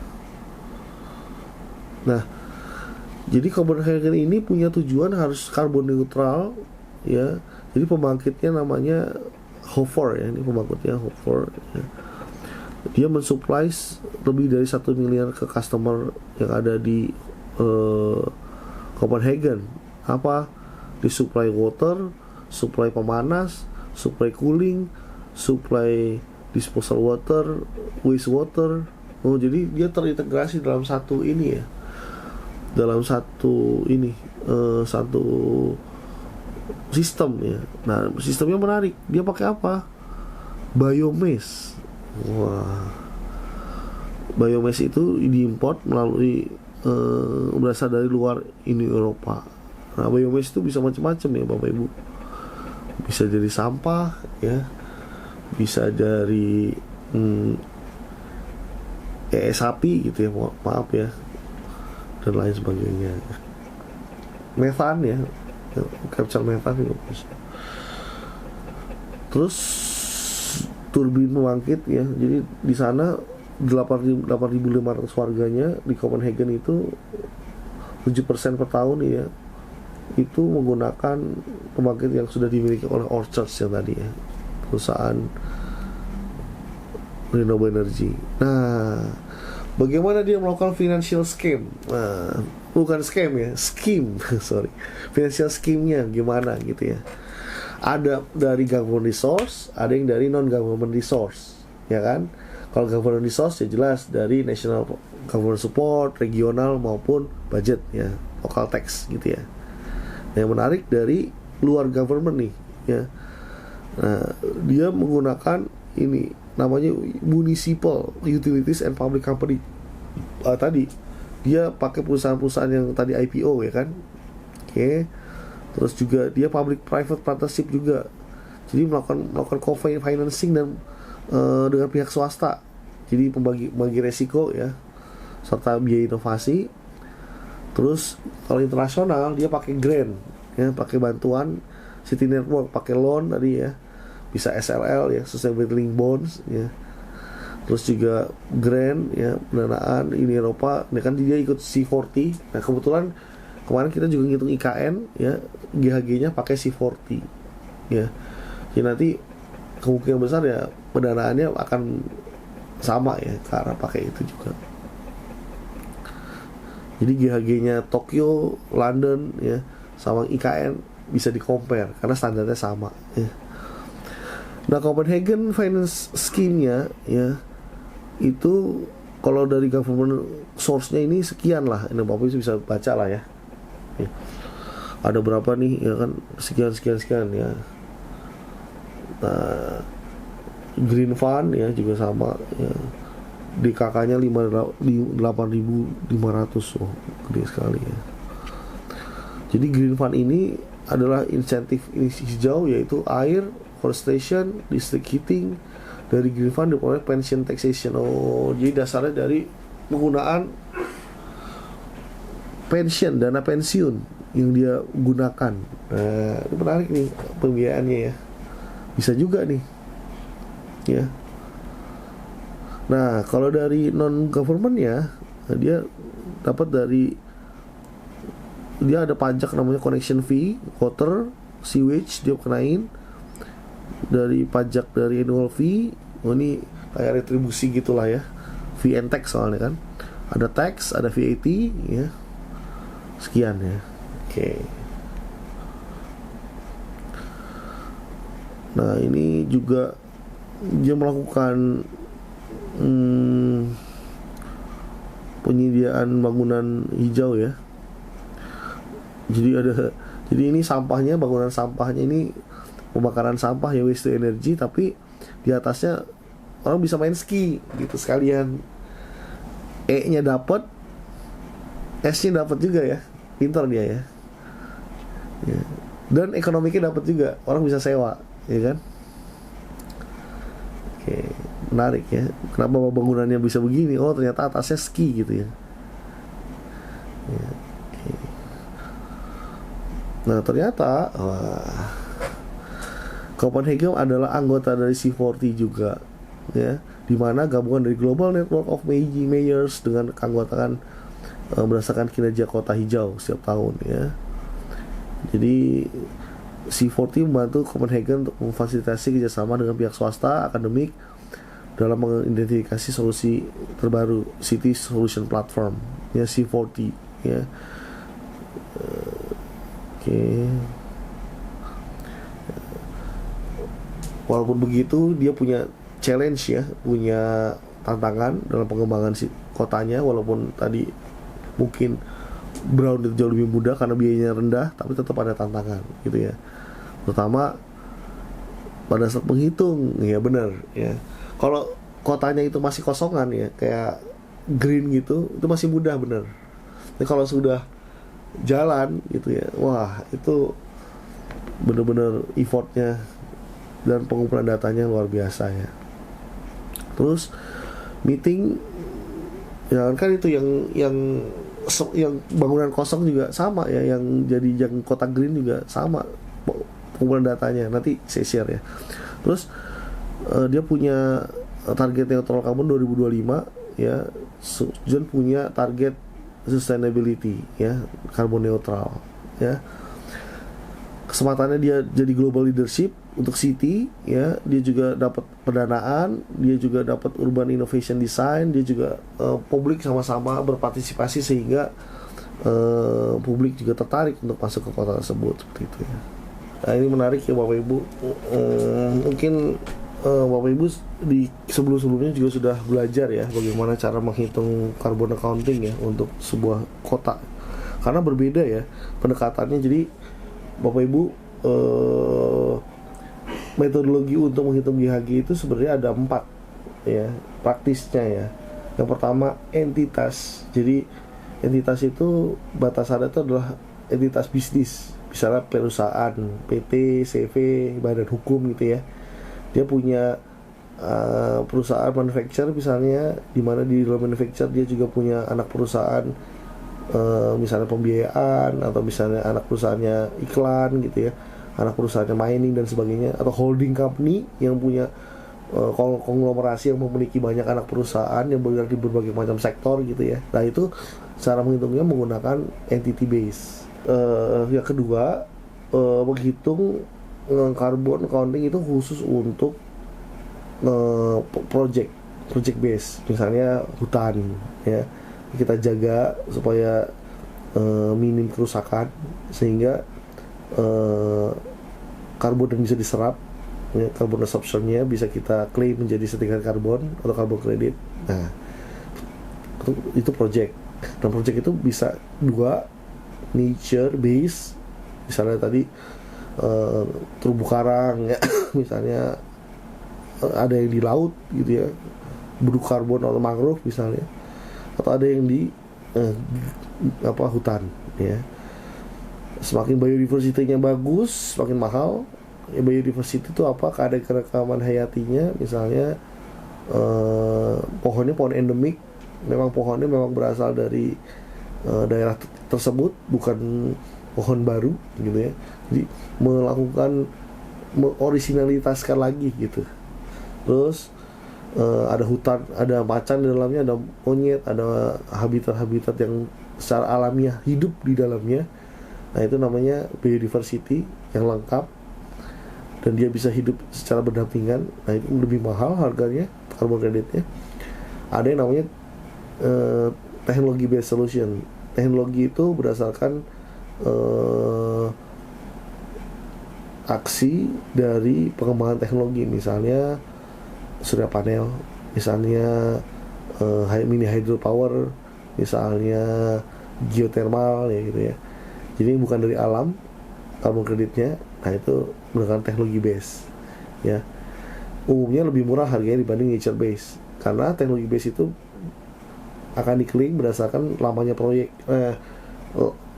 Nah, jadi Copenhagen ini punya tujuan harus karbon neutral ya. Jadi pembangkitnya namanya Hofor ya, ini pembangkitnya Hofor ya. Dia mensuplai lebih dari 1 miliar ke customer yang ada di Copenhagen. Apa? Disuplai water, suplai pemanas, supply cooling, supply disposal water, waste water. Oh, jadi dia terintegrasi dalam satu ini ya, dalam satu ini satu sistem ya. Nah sistemnya menarik, dia pakai apa? Biomass. Wah, biomass itu diimport melalui berasal dari luar Uni Eropa. Nah biomass itu bisa macam-macam ya Bapak Ibu, bisa dari sampah ya, bisa dari sapi gitu ya, maaf ya, dan lain sebagainya. Metan ya, capture metan juga bisa. Terus turbin pembangkit ya, jadi di sana 8.500 warganya di Copenhagen itu 7% per tahun ya, itu menggunakan pembangkit yang sudah dimiliki oleh Orchards yang tadi ya, perusahaan renewable energy. Nah, bagaimana dia melakukan financial scheme? Nah, bukan scam ya, scheme, sorry, financial scheme-nya gimana gitu ya. Ada dari government resource, ada yang dari non-government resource, ya kan? Kalau government resource ya jelas dari national government support, regional maupun budget ya, local tax gitu ya. Yang menarik dari luar government nih ya. Nah, dia menggunakan ini namanya municipal utilities and public company. Tadi dia pakai perusahaan-perusahaan yang tadi IPO ya kan. Oke. Terus juga dia public private partnership juga, jadi melakukan co-financing dan dengan pihak swasta, jadi pembagi resiko ya, serta biaya inovasi. Terus kalau internasional dia pakai grant ya, pakai bantuan City Network, pakai loan tadi ya, bisa SLL ya, Sustainability Linked Bonds ya. Terus juga grant ya, pendanaan Uni Eropa. Ini kan dia ikut C40. Nah kebetulan kemarin kita juga ngitung IKN ya, GHG-nya pakai C40 ya. Jadi nanti kemungkinan besar ya pendanaannya akan sama ya, karena pakai itu juga. Jadi GHG-nya Tokyo, London ya, sama IKN bisa di-compare karena standarnya sama ya. Nah Copenhagen Finance Scheme-nya ya, itu kalau dari government source-nya ini sekian lah. Ini Bapak bisa baca lah ya. Ada berapa nih ya kan, sekian ya. Nah, Green Fund ya juga sama ya. DKK-nya 8.500. Oh, gede sekali ya. Jadi Green Fund ini adalah insentif hijau, yaitu air, forestation, district heating. Dari Green Fund diperoleh pension taxation. Oh, jadi dasarnya dari penggunaan pension, dana pensiun yang dia gunakan. Nah, ini menarik nih pembiayaannya ya. Bisa juga nih ya. Nah, kalau dari non-government ya, dia dapat dari, dia ada pajak namanya connection fee, water, sewage dia kenain. Dari pajak dari annual fee, ini kayak retribusi gitulah ya, fee and tax soalnya kan. Ada tax, ada VAT ya, sekian ya. Oke. Nah ini juga dia melakukan penyediaan bangunan hijau ya. Jadi ini sampahnya, bangunan sampahnya ini pembakaran sampah ya, waste to energy, tapi di atasnya orang bisa main ski gitu sekalian. E-nya dapat, S-nya dapat juga ya. Pintar dia ya. Ya. Dan ekonomiknya dapat juga, orang bisa sewa, ya kan? Oke, menarik ya. Kenapa bangunannya bisa begini? Oh, ternyata atasnya ski gitu ya. Ya, oke. Nah, ternyata Copenhagen adalah anggota dari C40 juga ya, di mana gabungan dari Global Network of Mayors dengan keanggotaan berdasarkan kinerja kota hijau setiap tahun ya. Jadi C40 membantu Copenhagen untuk memfasilitasi kerjasama dengan pihak swasta, akademik dalam mengidentifikasi solusi terbaru City Solution Platform ya, C40 ya. Oke. Walaupun begitu dia punya challenge ya, punya tantangan dalam pengembangan kotanya. Walaupun tadi mungkin Brown itu jauh lebih mudah karena biayanya rendah, tapi tetap ada tantangan gitu ya. Terutama pada saat menghitung ya, benar ya. Kalau kotanya itu masih kosongan ya, kayak green gitu, itu masih mudah bener. Tapi kalau sudah jalan gitu ya, wah itu bener-bener effortnya dan pengumpulan datanya luar biasa ya. Terus meeting ya kan itu yang bangunan kosong juga sama ya, yang jadi yang kota green juga sama pengumpulan datanya, nanti saya share ya. Terus dia punya target neutral carbon 2025 ya, dan punya target sustainability ya, carbon neutral ya. Kesempatannya dia jadi global leadership untuk city ya, dia juga dapat pendanaan, dia juga dapat urban innovation design, dia juga publik sama-sama berpartisipasi sehingga publik juga tertarik untuk masuk ke kota tersebut seperti itu ya. Nah ini menarik ya Bapak Ibu. Mungkin Bapak Ibu di sebelum-sebelumnya juga sudah belajar ya bagaimana cara menghitung carbon accounting ya untuk sebuah kota, karena berbeda ya pendekatannya. Jadi Bapak Ibu, metodologi untuk menghitung GHG itu sebenarnya ada 4 ya, praktisnya ya. Yang pertama entitas. Jadi entitas itu batasannya itu adalah entitas bisnis misalnya perusahaan PT, CV, badan hukum gitu ya, dia punya perusahaan manufacture misalnya, di mana di dalam manufacture dia juga punya anak perusahaan, misalnya pembiayaan, atau misalnya anak perusahaannya iklan gitu ya, anak perusahaannya mining dan sebagainya, atau holding company yang punya konglomerasi yang memiliki banyak anak perusahaan yang bergerak di berbagai macam sektor gitu ya. Nah itu cara menghitungnya menggunakan entity base. Yang kedua, menghitung carbon accounting itu khusus untuk project base, misalnya hutan ya, kita jaga supaya minim kerusakan sehingga karbon yang bisa diserap ya, carbon absorption-nya bisa kita klaim menjadi sertifikat karbon atau carbon credit. Nah itu project, dan project itu bisa dua, nature base, misalnya tadi terumbu karang ya misalnya ada yang di laut gitu ya, beduk karbon atau mangrove misalnya, atau ada yang di hutan ya. Semakin biodiversity-nya bagus, semakin mahal. Ya, biodiversity itu apa? Keanekaragaman hayatinya, misalnya pohonnya pohon endemik, memang pohonnya memang berasal dari daerah tersebut, bukan pohon baru gitu ya. Jadi melakukan originalitaskan lagi gitu. Terus ada hutan, ada macan di dalamnya, ada monyet, ada habitat-habitat yang secara alamiah hidup di dalamnya. Nah itu namanya biodiversity yang lengkap, dan dia bisa hidup secara berdampingan. Nah itu lebih mahal harganya, carbon creditnya. Ada yang namanya teknologi based solution. Teknologi itu berdasarkan aksi dari pengembangan teknologi, misalnya surya panel, misalnya mini hydropower, misalnya geothermal ya gitu ya. Jadi bukan dari alam carbon kreditnya. Nah itu menggunakan teknologi base ya. Umumnya lebih murah harganya dibanding nature base, karena teknologi base itu akan diklaim berdasarkan lamanya proyek,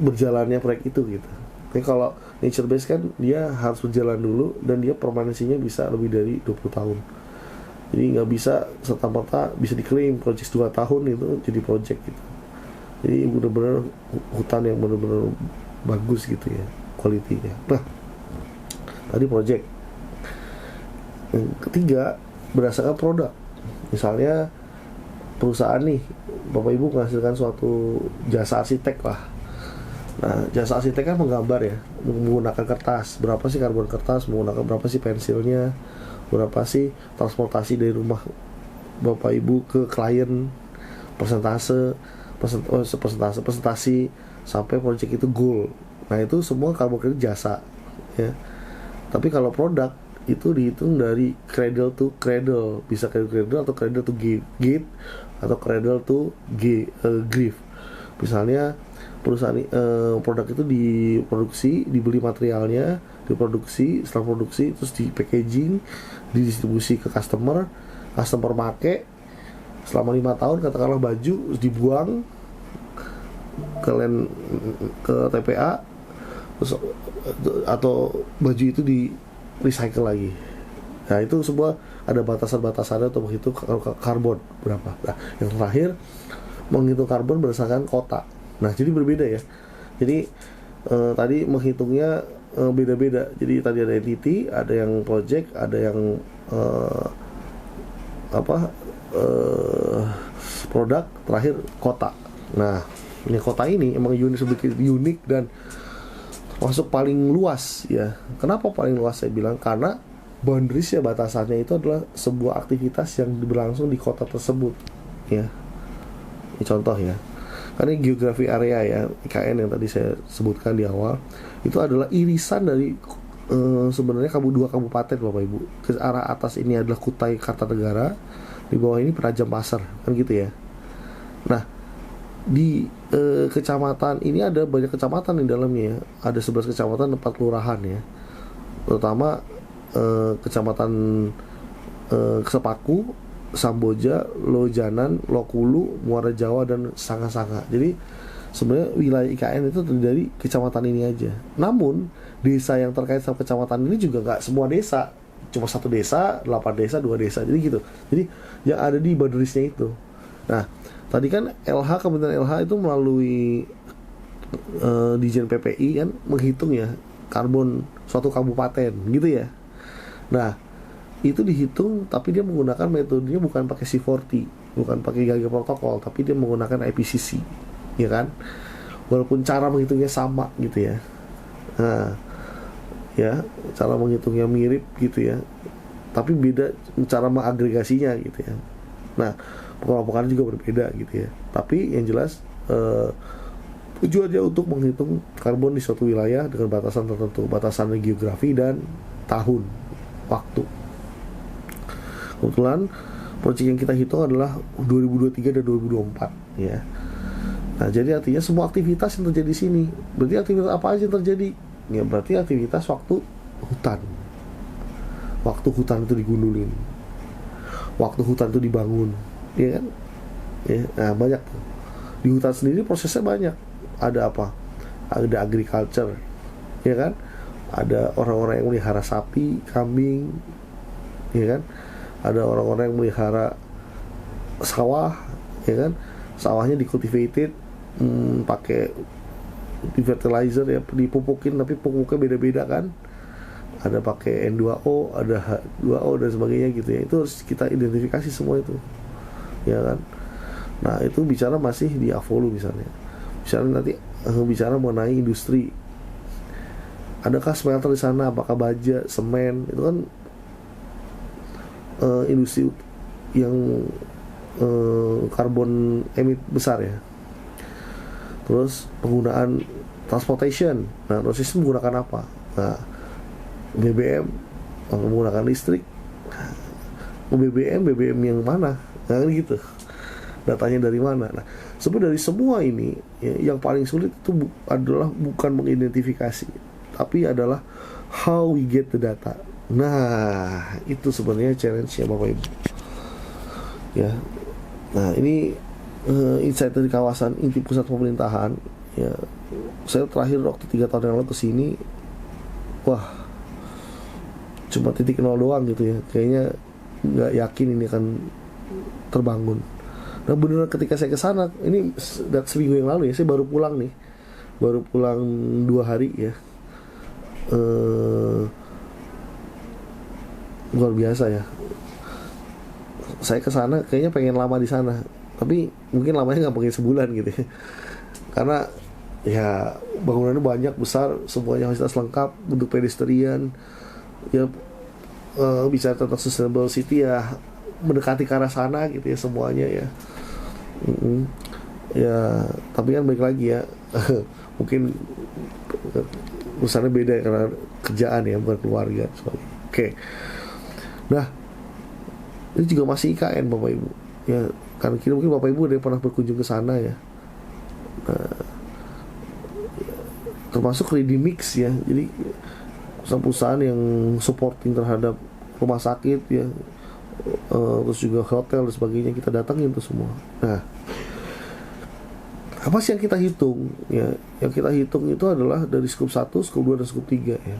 berjalannya proyek itu gitu. Tapi kalau nature base kan dia harus berjalan dulu, dan dia permanensinya bisa lebih dari 20 tahun. Jadi nggak bisa serta-merta bisa diklaim project 2 tahun itu jadi project gitu. Jadi benar-benar hutan yang benar-benar bagus gitu ya kualitinya. Nah tadi project. Yang ketiga, berdasarkan produk. Misalnya perusahaan nih, Bapak Ibu menghasilkan suatu jasa arsitek lah. Nah jasa arsitek kan menggambar ya, menggunakan kertas. Berapa sih karbon kertas, menggunakan berapa sih pensilnya, berapa sih transportasi dari rumah Bapak Ibu ke klien, presentasi sampai project itu goal. Nah itu semua carbon credit jasa ya. Tapi kalau produk itu dihitung dari cradle to cradle, bisa cradle atau cradle to gate atau cradle to grave. Misalnya perusahaan produk itu diproduksi, dibeli materialnya, diproduksi, setelah produksi terus di packaging, didistribusi ke customer make selama 5 tahun, katakanlah baju, terus dibuang ke TPA, terus, atau baju itu di recycle lagi. Nah itu semua ada batasan-batasannya untuk menghitung karbon berapa. Nah yang terakhir, menghitung karbon berdasarkan kota. Nah jadi berbeda ya. Jadi tadi menghitungnya beda-beda. Jadi tadi ada entity, ada yang project, ada yang produk, terakhir kota. Nah ini kota ini emang sedikit unik dan masuk paling luas ya. Kenapa paling luas saya bilang? Karena boundaries ya, batasannya itu adalah sebuah aktivitas yang berlangsung di kota tersebut ya. Ini contoh ya. Karena geografi area ya, IKN yang tadi saya sebutkan di awal, itu adalah irisan dari sebenarnya dua kabupaten Bapak Ibu. Ke arah atas ini adalah Kutai Kartanegara, di bawah ini Penajam Pasar, kan gitu ya. Nah, di kecamatan ini ada banyak kecamatan di dalamnya ya. Ada 11 kecamatan, 4 kelurahan ya. Terutama kecamatan Sepaku, Samboja, Lojanan, Lokulu, Muara Jawa, dan Sanga-Sanga. Jadi sebenarnya wilayah IKN itu terdiri dari kecamatan ini aja. Namun desa yang terkait sama kecamatan ini juga nggak semua desa, cuma satu desa, 8 desa, 2 desa, jadi gitu. Jadi yang ada di boundariesnya itu. Nah, tadi kan Kementerian LH itu melalui Dijen PPI kan menghitung ya karbon suatu kabupaten gitu ya. Nah, itu dihitung tapi dia menggunakan metodenya bukan pakai C40, bukan pakai Geiger protokol, tapi dia menggunakan IPCC, ya kan? Walaupun cara menghitungnya sama gitu ya. Nah, ya, cara menghitungnya mirip gitu ya. Tapi beda cara mengagregasinya gitu ya. Nah, pengelompokan juga berbeda gitu ya. Tapi yang jelas tujuannya untuk menghitung karbon di suatu wilayah dengan batasan tertentu, batasan geografi dan tahun waktu. Kebetulan proyek yang kita hitung adalah 2023 dan 2024 ya. Nah, jadi artinya semua aktivitas yang terjadi di sini. Berarti aktivitas apa aja yang terjadi? Ya berarti aktivitas waktu hutan. Waktu hutan itu digundulin. Waktu hutan itu dibangun, ya kan? Ya, nah banyak tuh. Di hutan sendiri prosesnya banyak. Ada apa? Ada agriculture, ya kan? Ada orang-orang yang melihara sapi, kambing, ya kan? Ada orang-orang yang melihara sawah, ya kan? Sawahnya dikultivated, pakai di fertilizer ya, dipupukin, tapi pupuknya beda-beda kan? Ada pakai N2O, ada H2O dan sebagainya gitu ya. Itu harus kita identifikasi semua itu, ya kan? Nah itu bicara masih di Avolu misalnya. Misalnya nanti bicara mengenai industri, adakah smelter di sana, apakah baja, semen, itu kan industri yang karbon emit besar ya. Terus penggunaan transportation, nah proses menggunakan apa? Nah BBM menggunakan listrik, BBM yang mana? Nah gitu, datanya dari mana? Nah sebenarnya dari semua ini ya, yang paling sulit itu adalah bukan mengidentifikasi, tapi adalah how we get the data. Nah itu sebenarnya challenge-nya Bapak Ibu ya. Nah ini insight dari kawasan inti pusat pemerintahan ya. Saya terakhir waktu 3 tahun yang lalu kesini, wah cuma titik nol doang gitu ya. Kayaknya nggak yakin ini akan terbangun. Nah beneran ketika saya kesana, ini seminggu yang lalu ya, saya baru pulang nih, baru pulang 2 hari ya. Luar biasa ya. Saya kesana kayaknya pengen lama di sana, tapi mungkin lamanya nggak pengen sebulan gitu ya. Karena ya bangunannya banyak, besar, semuanya fasilitas lengkap, bentuk pedestrian ya, bicara tentang sustainable city ya, mendekati ke arah sana gitu ya semuanya ya. Ya tapi kan balik lagi ya mungkin urusannya beda ya, karena kerjaan ya, bukan keluarga. Oke. Nah ini juga masih IKN Bapak Ibu ya, karena kira mungkin Bapak Ibu udah pernah berkunjung ke sana ya. Nah, termasuk ready mix ya, jadi perusahaan-perusahaan yang supporting terhadap rumah sakit ya, terus juga hotel dan sebagainya, kita datangin tuh semua. Nah apa sih yang kita hitung ya? Yang kita hitung itu adalah dari scope 1, scope 2, dan scope 3 ya.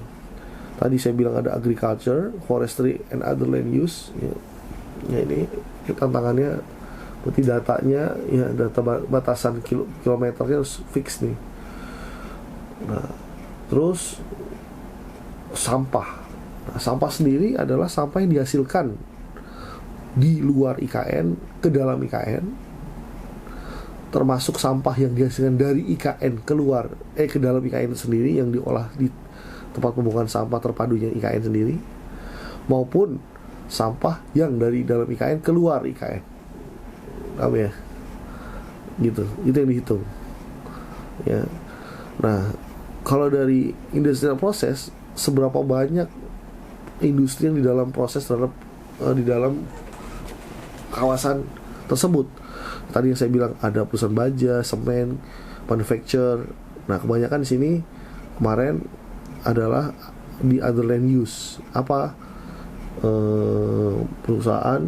Tadi saya bilang ada agriculture, forestry, and other land use ya. Ya ini tantangannya berarti datanya ya, data batasan kilometernya harus fix nih. Nah terus sampah. Nah, sampah sendiri adalah sampah yang dihasilkan di luar IKN ke dalam IKN, termasuk sampah yang dihasilkan dari IKN keluar ke dalam IKN sendiri yang diolah di tempat pembuangan sampah terpadunya IKN sendiri, maupun sampah yang dari dalam IKN keluar IKN. Paham ya? Gitu, itu yang dihitung ya. Nah kalau dari industrial proses, seberapa banyak industri yang di dalam proses terhadap di dalam kawasan tersebut. Tadi yang saya bilang ada perusahaan baja, semen, manufacture. Nah kebanyakan di sini kemarin adalah di other land use. Apa? Perusahaan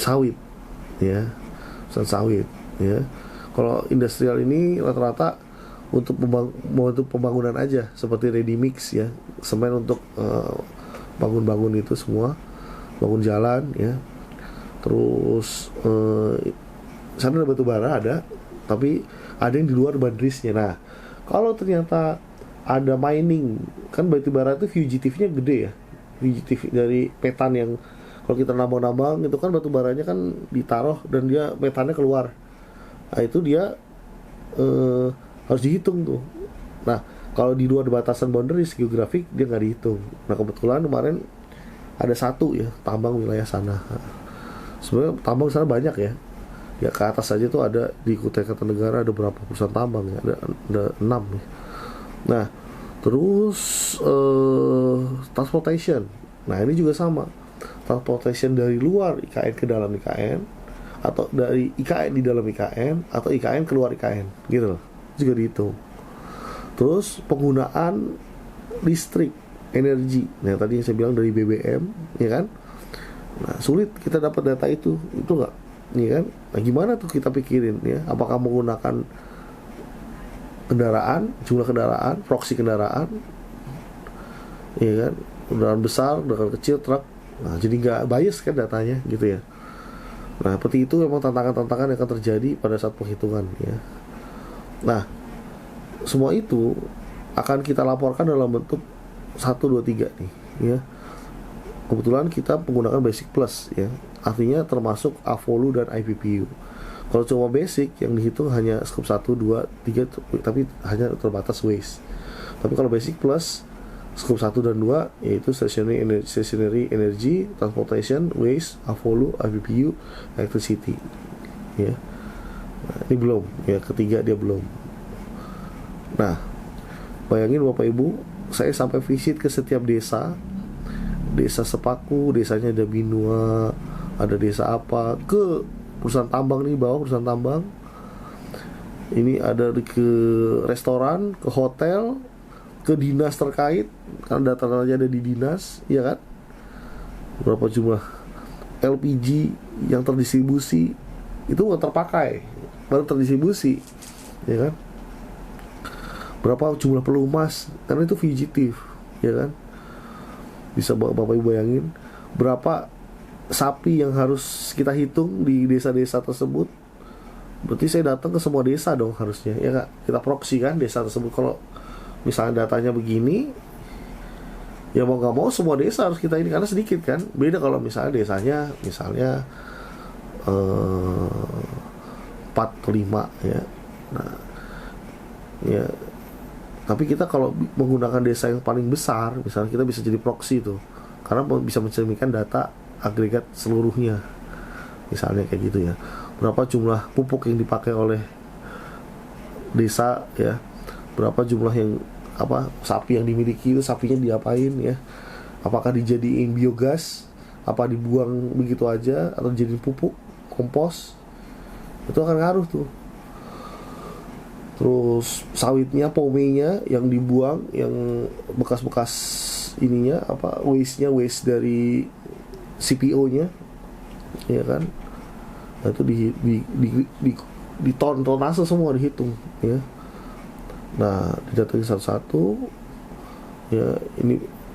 sawit ya, perusahaan sawit ya. Kalau industrial ini rata-rata untuk pembangunan aja, seperti ready mix ya, semen untuk bangun-bangun itu semua, bangun jalan ya. Terus sana ada batu bara ada, tapi ada yang di luar bandrisnya. Nah, kalau ternyata ada mining, kan batu bara itu fugitifnya gede ya, fugitif dari metan yang kalau kita nambang-nambang itu kan batu baranya kan ditaruh dan dia metannya keluar. Nah itu dia harus dihitung tuh. Nah kalau di luar batasan boundaries geografik dia nggak dihitung. Nah kebetulan kemarin ada satu ya tambang wilayah sana. Sebenarnya tambang sana banyak ya. Ya ke atas saja tuh ada di Kutai Kartanegara ada berapa perusahaan tambang ya, ada 6 ya. Nah terus transportation. Nah ini juga sama, transportation dari luar IKN ke dalam IKN, atau dari IKN di dalam IKN, atau IKN keluar IKN gitu loh, juga dihitung. Terus penggunaan listrik, energi, nah tadi yang saya bilang dari BBM ya kan. Nah sulit kita dapat data itu enggak ya kan. Nah gimana tuh kita pikirin ya, apakah menggunakan kendaraan, jumlah kendaraan, proxy kendaraan ya kan, kendaraan besar, kendaraan kecil, truk. Nah jadi nggak bias kan datanya gitu ya. Nah seperti itu memang tantangan-tantangan yang akan terjadi pada saat penghitungan ya. Nah semua itu akan kita laporkan dalam bentuk 1, 2, 3 nih ya. Kebetulan kita menggunakan basic plus ya, artinya termasuk Avolu dan IPPU. Kalau cuma basic yang dihitung hanya scope 1, 2, 3 tapi hanya terbatas waste. Tapi kalau basic plus scope 1 dan 2 yaitu stationary energy, transportation, waste, Avolu, IPPU, electricity ya. Nah, ini belum ya, ketiga dia belum. Nah bayangin Bapak Ibu, saya sampai visit ke setiap desa Sepaku, desanya ada Binua, ada desa apa, ke perusahaan tambang nih, bawah perusahaan tambang ini ada ke restoran, ke hotel, ke dinas terkait, karena data-datanya ada di dinas ya kan. Berapa jumlah LPG yang terdistribusi, itu nggak terpakai, baru terdistribusi ya kan. Berapa jumlah pelumas, karena itu fugitif ya kan. Bisa Bapak Ibu bayangin berapa sapi yang harus kita hitung di desa-desa tersebut. Berarti saya datang ke semua desa dong harusnya ya Kak. Kita proxy kan desa tersebut. Kalau misalnya datanya begini, ya mau gak mau semua desa harus kita ini, karena sedikit kan. Beda kalau misalnya desanya misalnya 4 atau 5 ya. Nah ya, tapi kita kalau menggunakan desa yang paling besar, misalnya kita bisa jadi proxy tuh, karena bisa mencerminkan data agregat seluruhnya, misalnya kayak gitu ya. Berapa jumlah pupuk yang dipakai oleh desa ya, berapa jumlah yang sapi yang dimiliki itu, sapinya diapain ya, apakah dijadiin biogas, apa dibuang begitu aja, atau jadi pupuk, kompos, itu akan ngaruh tuh. Terus sawitnya, pomenya yang dibuang, yang bekas-bekas ininya waste dari CPO-nya ya kan. Nah, itu di ton-tonase semua dihitung ya. Nah didatangin satu-satu ya.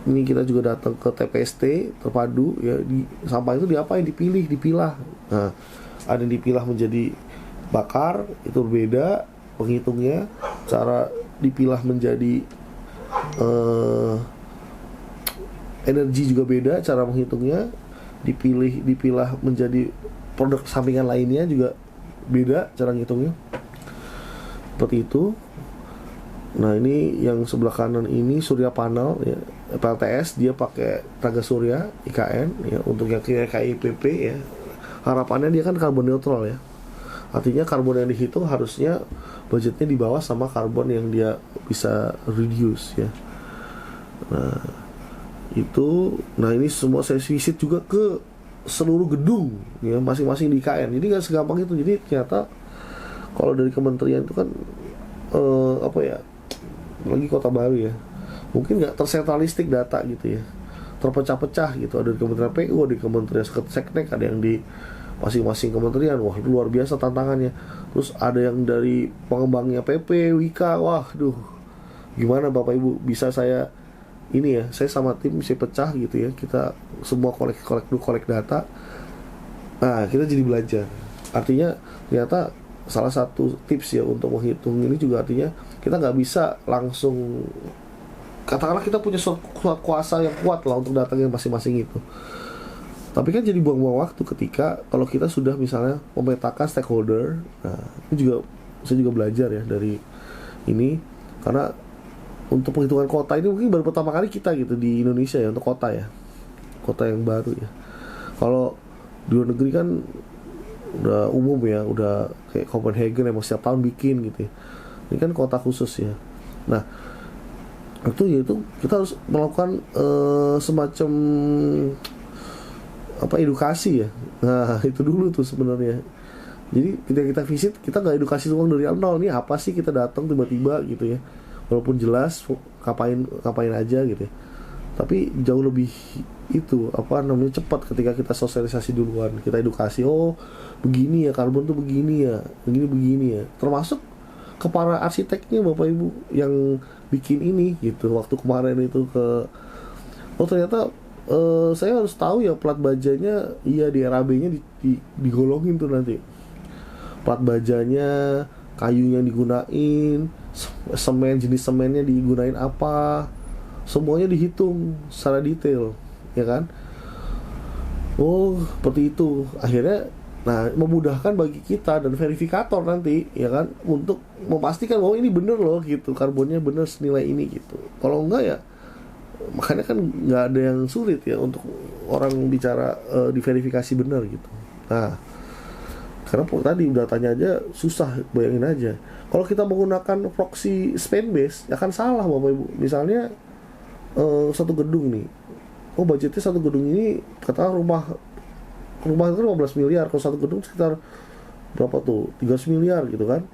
Ini kita juga datang ke TPST terpadu ya. Sampah itu diapain, dipilah. Nah ada yang dipilah menjadi bakar, itu berbeda penghitungnya. Cara dipilah menjadi energi juga beda cara menghitungnya. Dipilah menjadi produk sampingan lainnya juga beda cara ngitungnya. Seperti itu. Nah ini yang sebelah kanan ini surya panel ya, PLTS, dia pakai tenaga surya IKN ya. Untuk yang KIPP ya, harapannya dia kan karbon neutral ya. Artinya karbon yang dihitung harusnya budgetnya di bawah sama karbon yang dia bisa reduce ya. Nah itu, ini semua saya visit juga ke seluruh gedung ya, masing-masing di IKN. Jadi nggak segampang itu. Jadi ternyata kalau dari kementerian itu kan lagi Kota Baru ya, mungkin nggak tersentralistik data gitu ya, terpecah-pecah gitu. Ada di Kementerian PU, di Kementerian Seknek, ada yang di masing-masing kementerian. Wah, itu luar biasa tantangannya. Terus ada yang dari pengembangnya PP, Wika. Wah, duh, gimana Bapak Ibu bisa saya ini ya, saya sama tim bisa pecah gitu ya, kita semua kolek data. Nah, kita jadi belajar. Artinya ternyata salah satu tips ya untuk menghitung ini juga, artinya kita nggak bisa langsung, katakanlah kita punya suatu kuasa yang kuat lah untuk datangin masing-masing itu. Tapi kan jadi buang-buang waktu ketika kalau kita sudah misalnya memetakan stakeholder. Nah, ini juga saya juga belajar ya dari ini, karena untuk penghitungan kota ini mungkin baru pertama kali kita gitu di Indonesia ya, untuk kota ya, kota yang baru ya. Kalau di luar negeri kan udah umum ya, udah kayak Copenhagen emang setiap tahun bikin gitu ya. Ini kan kota khusus ya. Nah, itu kita harus melakukan semacam edukasi ya. Nah, itu dulu tuh sebenarnya. Jadi ketika kita visit, kita nggak edukasi semua dari nol. Nih apa sih kita datang tiba-tiba gitu ya, walaupun jelas ngapain aja gitu ya. Tapi jauh lebih itu cepat ketika kita sosialisasi duluan, kita edukasi. Oh, begini ya, karbon tuh begini ya, begini ya. Termasuk ke para arsiteknya Bapak Ibu yang bikin ini gitu. Waktu kemarin itu ternyata saya harus tahu ya plat bajanya, iya di RAB-nya digolongin tuh nanti. Plat bajanya, kayu yang digunain, jenis semennya digunain apa, semuanya dihitung secara detail, ya kan? Oh, seperti itu. Akhirnya, nah, memudahkan bagi kita dan verifikator nanti, ya kan, untuk memastikan bahwa ini bener loh gitu, karbonnya bener senilai ini gitu. Kalau enggak ya, makanya kan nggak ada yang sulit ya untuk orang bicara diverifikasi benar gitu. Nah, karena tadi udah tanya aja susah, bayangin aja. Kalau kita menggunakan proxy span base, ya kan salah Bapak Ibu. Misalnya satu gedung nih, oh budgetnya satu gedung ini, katakan rumah itu 15 miliar, kalau satu gedung sekitar berapa tuh, 300 miliar gitu kan.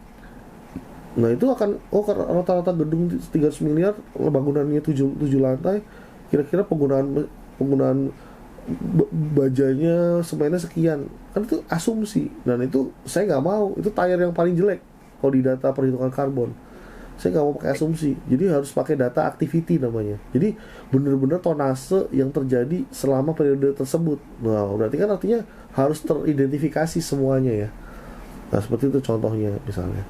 Nah itu akan, rata-rata gedung 300 miliar, bangunannya 7 lantai, kira-kira penggunaan bajanya, semennya sekian. Kan itu asumsi, dan itu saya nggak mau, itu tayar yang paling jelek kalau di data perhitungan karbon. Saya nggak mau pakai asumsi, jadi harus pakai data activity namanya. Jadi benar-benar tonase yang terjadi selama periode tersebut. Nah berarti kan artinya harus teridentifikasi semuanya ya. Nah seperti itu contohnya misalnya.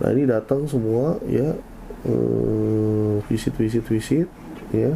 Nah ini datang semua ya, visit ya,